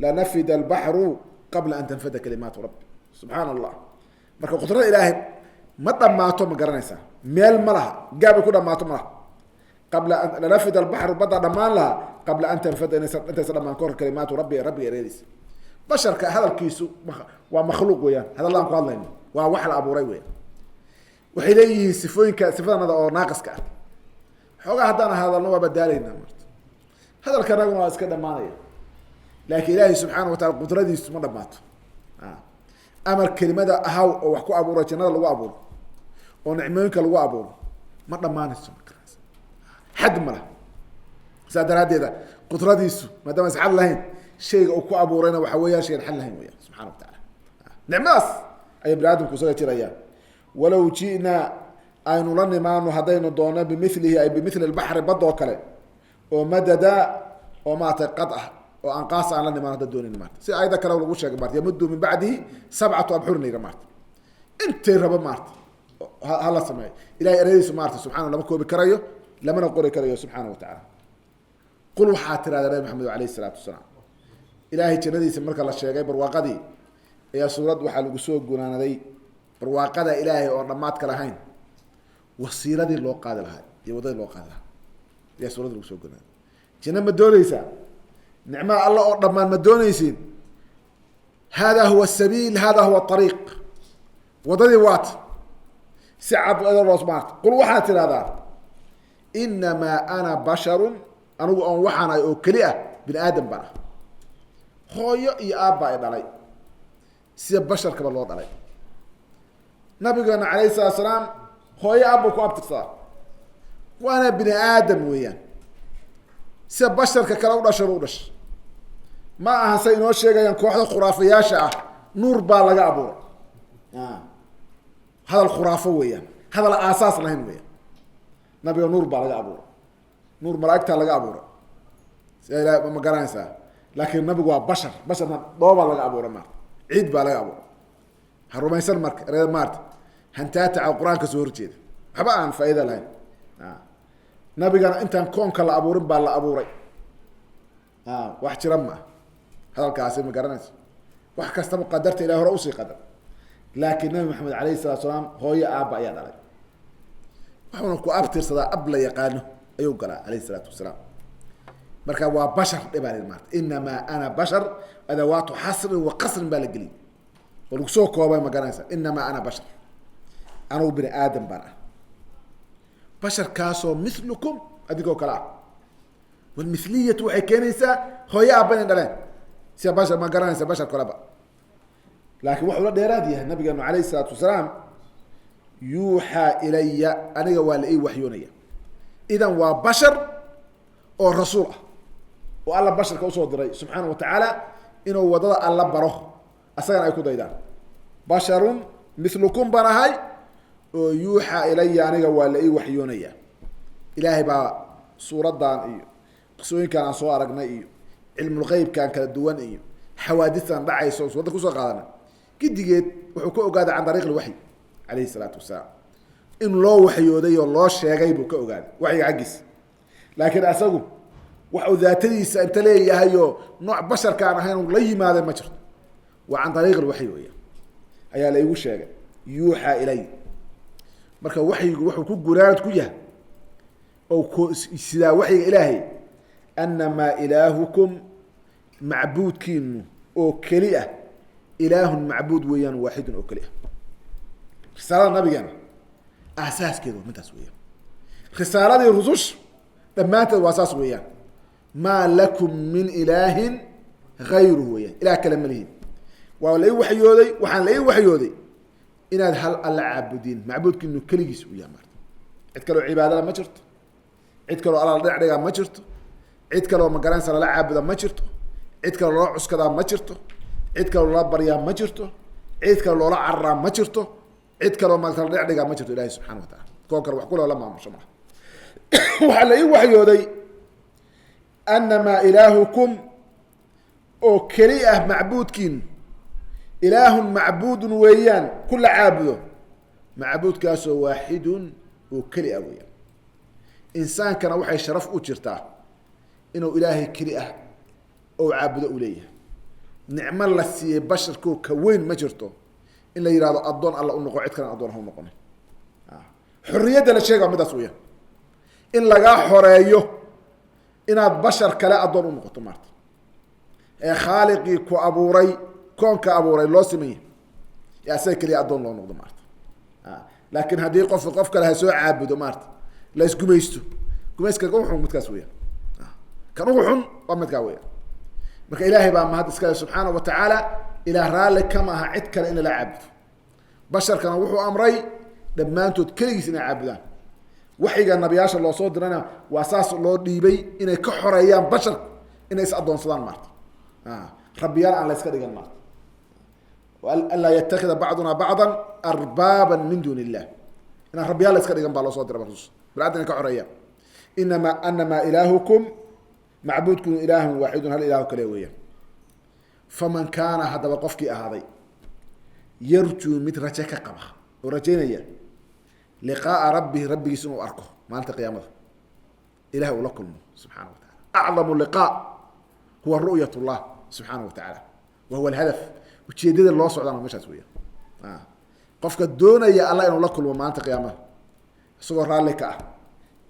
lanafida albaxru qabla an tanfada kalimaatu rabbi subxaana allah marka qudrada ilaahay ma dhammaato ma garanaysaa meel ma laha gaabay ku dhammaato ma laha qabla lanafida albaxru badda dhammaan laha qabla an tanfada intaysa dhamaan kahor kalimaatu rabbi rabbiga ereyadiisa basharka hadalkiisu waa makhluuq weeyaan hadallaan ku hadlayno waa wax la abuuray weya waxay leeyihiin sifooyinka sifadanada oo naaqiska ah xoogaa haddaan hadalno waa badaalayna marta hadalka anaguna waa iska dhamaanaya laakiin ilaahay subxaana wa taala qudradiisu ma dhammaato amar kelimada ahaw oo wax ku abuuro jannada lagu abuuro oo nicmooyinka lagu abuuro ma dhammaanayso xad ma laha saa daraaddeeda qudradiisu maadaama is xad lahayn shayga uu ku abuurayna waxa weeyaan shayan xad lahayn weya subxana wa taala nicmadaas ayay bini aadamku isaga jirayaan walow ji'naa aynu la nimaano haddaynu doono bimilihi ay bimili albaxri bad oo kale oo madada oo maarata qad ah oo anqaas aan la nimaano hadda doonin maarta si ayada kale lagu sheegay maarta yamuddu min bacdihi sabcatu abxurniga maarta intay raba maarta hala sameeyo ilahay ereyadiisu maarta subxana lama koobi karayo lamana qori karayo subxaana wa tacaala qul waxaa tirahda nabi maxamed alayhi salaatu wasalaam ilaahay jannadiisa marka la sheegay barwaaqadii ayaa suurad waxaa lagu soo gunaanaday barwaaqada ilaahay oo dhammaadka lahayn wasiiladii loo qaadi lahaa iyo wadadii loo qaadi lahaa ayaa suuradda lagu soo gunaaday janno ma dooneysaa nicmada alla oo dhammaan ma dooneysiin hada huwa asabiil hada huwa ariiq wadadii waata si cad loos maarta qul waxaad tidhahdaa inamaa ana basharun anigu oon waxaan ahay oo keli ah bini aadam baan ah hooyo iyo aabba ay dhalay sida basharkaba loo dhalay nabigeena calayhi salatu salaam hooyo aabba ku abtirsadaa waana bini aadam weeyaan sida basharka kale u dhashaba u dhashay ma ahan say inoo sheegayaan kooxda khuraafayaasha ah nuur baa laga abuuray hadal khuraafo weeyaan hadal aasaas lahayn weeyaan nabiga nuur baa laga abuuray nuur malaa'igtaa laga abuuray sida ilaah ma garanaysaa laakiin nabigu waa bashar basharna dhoobaa laga abuuray maarta ciid baa laga abuuray ha rumaysan marka ereda maarta hantaataca qur-aanka soo horjeeda waxba aan faa'iida lahayn nabigana intaan koonka la abuurin baa la abuuray wax jira ma ah hadalkaasi ma garanayso wax kastaba qadarta ilahi hore usii qadar laakiin nabi maxamed alayhi salatu salaam hooyo aabba ayaa dhalay waxuuna ku abtirsadaa ab la yaqaano ayuu galaa alayhi salaatu wasalaam marka waa bashar dhibaa maarta inamaa ana bashar adawaatu xasrin wa qasrin baa la geliyay oo lagu soo koobay ma garanaysa inamaa ana bashar anugu bini aadam baan ah basharkaasoo milukum adigoo kale ah walmiliyatu waxay keenaysaa hooyo aabba inay dhaleen sida bashar ma garanaysa bashar kaleba laakiin wuxuu la dheeraad yahay nabigeenu alayhi salaatu wasalaam yuuxaa ilaya aniga waa la ii waxyoonaya idan waa bashar oo rasuul ah oo alla basharka usoo diray subxaana wa tacaala inuu wadada alla baro asagana ay ku daydaan basharun milukum baan ahay oo yuuxaa ilaya aniga waa la ii waxyoonaya ilaahay baa suuraddan iyo qisooyinkan aan soo aragnay iyo cilmulgeybkan kala duwan iyo xawaadistan dhacayso suuradda kusoo qaadana gidigeed wuxuu ka ogaaday can dariiq ilwaxyi calayhi salaatu wasalaam in loo waxyooday oo loo sheegay buu ka ogaaday waxyiga xaggiisa laakiin asagu wax uu daatadiisa inta leeyahay oo nooc basharka aan ahayn la yimaaday ma jirto waa can ariiq alwaxyi weya ayaa la igu sheegay yuuxaa ilay marka waxyigu wuxuu ku gunaanad ku yahay oo sidaa waxyiga ilaahay anamaa ilaahukum macbuudkiinu oo keli ah ilaahun macbuud weeyaan waaxidun oo keli ah risaalada nabigeena asaaskeedu waa midaas weeyaan risaaladii rususha dhammaanteed waa saas weeyaan maa lakum min ilaahin gayruhu weeyaan ilaah kale ma lihin waa la ii waxyooday waxaan la ii waxyooday inaad hal alla caabudiin macbuudkiinu keligiis u yahay marta cid kaloo cibaadada ma jirto cid kaloo alla la dhinac dhigaa ma jirto cid kaloo magaranaysa lala caabuda ma jirto cid kaloo loola cuskadaa ma jirto cid kaloo loola baryaa ma jirto cid kaloo loola cararaa ma jirto cid kaloo maarata la dhinac dhigaa ma jirto ilahi subxana wa taala koon kale wax kuloo la maamusho maa waxaa la ii waxyooday anamaa ilaahukum oo keli ah macbuudkiin ilaahun macbuudun weeyaan ku la caabudo macbuudkaasoo waaxidun oo keli ah weeyaan insaankana waxay sharaf u jirtaa inuu ilaahay keli ah oo caabudo u leeyahay nicmo la siiyey basharkoo ka weyn ma jirto in la yihahdo addoon alla u noqo cid kalena addoon ha u noqonin xorriyadda la sheega midaas weeyaan in lagaa xoreeyo inaad bashar kale addoon u noqoto maarta ee khaaliqii ku abuuray koonka abuuray loo simanya ee asaga keliya addoon loo noqdo maarta laakiin haddii qof kale ha soo caabudo maarta la isgumaysto gumayska ugu xun midkaas weeyaan kan ugu xun waa midkaa weeyaan marka ilaahay baa mahad iskale subxaana wa tacaala ilaah raalli kama aha cid kale in lala caabudo basharkana wuxuu amray dhammaantood keligiis inay caabudaan waxyiga nabiyaasha loo soo dirana waa saas loo dhiibay inay ka xoreeyaan basharku inay is addoonsadaan maarta rabbiyaal aan la iska dhigan maarta anlaa yatakida bacduna bacdan arbaaban min duuni illah inaan rabbiyaal la iska dhigan baa loo soo dira rasul bal-aadda inay ka xoreeyaan anamaa ilaahukum macbuudkun ilaahun waaxidun hal ilaahu kale weeyaan faman kaana haddaba qofkii ahaaday yarjuu mid raje ka qaba oo rajaynaya liqaaa rabbihi rabbigiis inuu arko maalinta qiyaamada ilahay uu la kulmo subxana wa taala acdamu liqaa huwa ru'yat llah subxaana wa tacaala wa huwa alhadaf ujeedada loo socdaana meeshaas weeyaan qofka doonaya alla inuu la kulmo maalinta qiyaamada isagoo raalli ka ah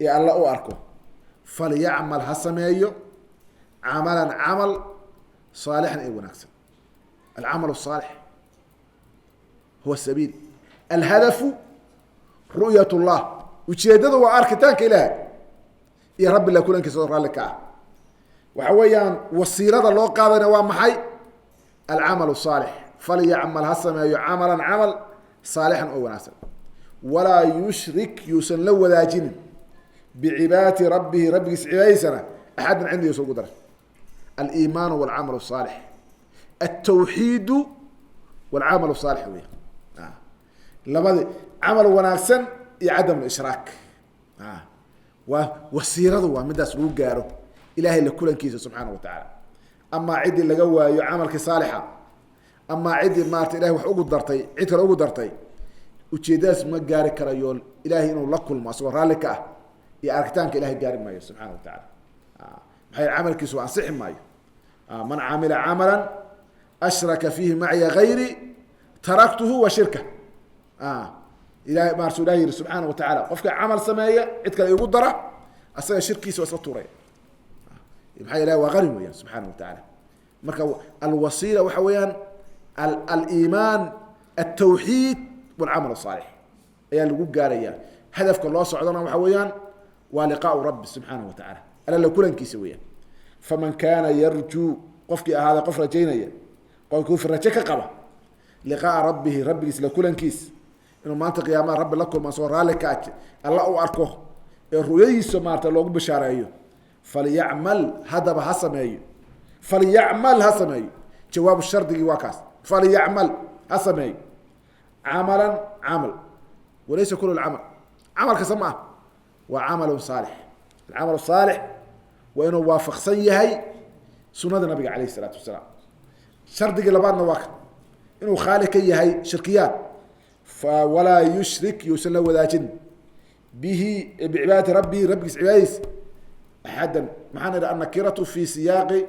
ee alla u arko falyacmal ha sameeyo camalan camal saalixan ee wanaagsan alcamal الصaalix huwa sabiil alhadafu ru'yat اllah ujeedada waa arkitaanka ilaahay iyo rabbi la kulankiisa oo raalli ka ah waxa weeyaan wasiilada loo qaadana waa maxay alcamal الصaalix falyacmal ha sameeyo camalan camal saalixan oo wanaagsan walaa yushrik yuusan la wadaajinin bicibaadati rabbihi rabbigiis cibaadadiisana axadan cindigiisa ugu daray aliimaanu walcamal الصaalix altawxiidu walcamal الصaalix weya labadi camal wanaagsan iyo cadam ishraak waa wasiiradu waa midaas lagu gaaro ilahay la kulankiisa subxaana wa tacaala amaa ciddii laga waayo camalkii saalixa amaa ciddii maarata ilahay wax ugu dartay cid kale ugu dartay ujeedadaas ma gaari karayo ilahay inuu la kulmo asagoo raalli ka ah iyo arkitaanka ilahay gaari maayo subxaana wa tacaala maxay camalkiisu ansixi maayo man camila camalan ashraka fiihi macya gayri taraktuhu wa shirka ilahay maarsu ilahi yihi subxaana wa tacaala qofka camal sameeya cid kale igu dara asaga shirkiisa waa iska tuuraya maxaa ilahi waa qarin weyaan subxaana wa tacaala marka alwasiila waxa weeyaan aliimaan altawxiid walcamal الصaalix ayaa lagu gaaraya hadafka loo socdana waxa weeyaan waa liqaau rabbi subxaana wa tacaala alla la kulankiisa weeyaan faman kaana yarjuu qofkii ahaada qof rajaynaya qofkii raje ka qaba liqaaa rabbihi rabbigiis la kulankiis inuu maanta qiyaamaha rabbi la kulma soo raalli ka aj alla u arko ee ru'yadiisa maarata loogu bishaareeyo falyacmal haddaba ha sameeyo falyacmal ha sameeyo jawaabu shardigii waa kaas falyacmal ha sameeyo camalan camal walaysa kulu camal camal kasta ma ah waa camalu saalix alcamal saalix waa inuu waafaqsan yahay sunada nabiga calayh isalaatu wasalaam shardigii labaadna waa ka inuu khaali ka yahay shirkiyaad walaa yushrik yuusan la wadaajin bihi bicibaadati rabbihi rabbigiis cibaadadiis axadan maxaan idha annakiratu fi siyaaqi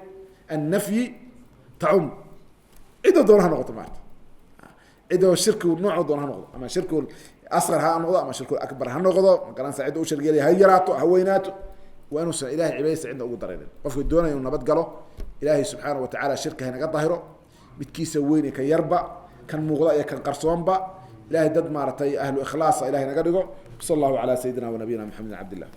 annafyi tacum cidoo doona ha noqoto maarata cidoo shirkigu noocoo doona ha noqdo ama shirkigu asqar ha noqdo ama shirkigu akbar ha noqdo magaranaysa cidda u shirkigelaya ha yaraato ha weynaato waa inuusan ilahay cibaadadiisa cidna ugu daraynin qofkii doonaya inuu nabad galo ilaahay subxaana watacaala shirka haynaga dahiro midkiisa weyn iyo kan yarba kan muuqda iyo kan qarsoonba ilahay dad maaratay ahlu ikhlaasa ilahay naga dhigo sal allahu calaa sayidina wanabiyina maxamed cabd illah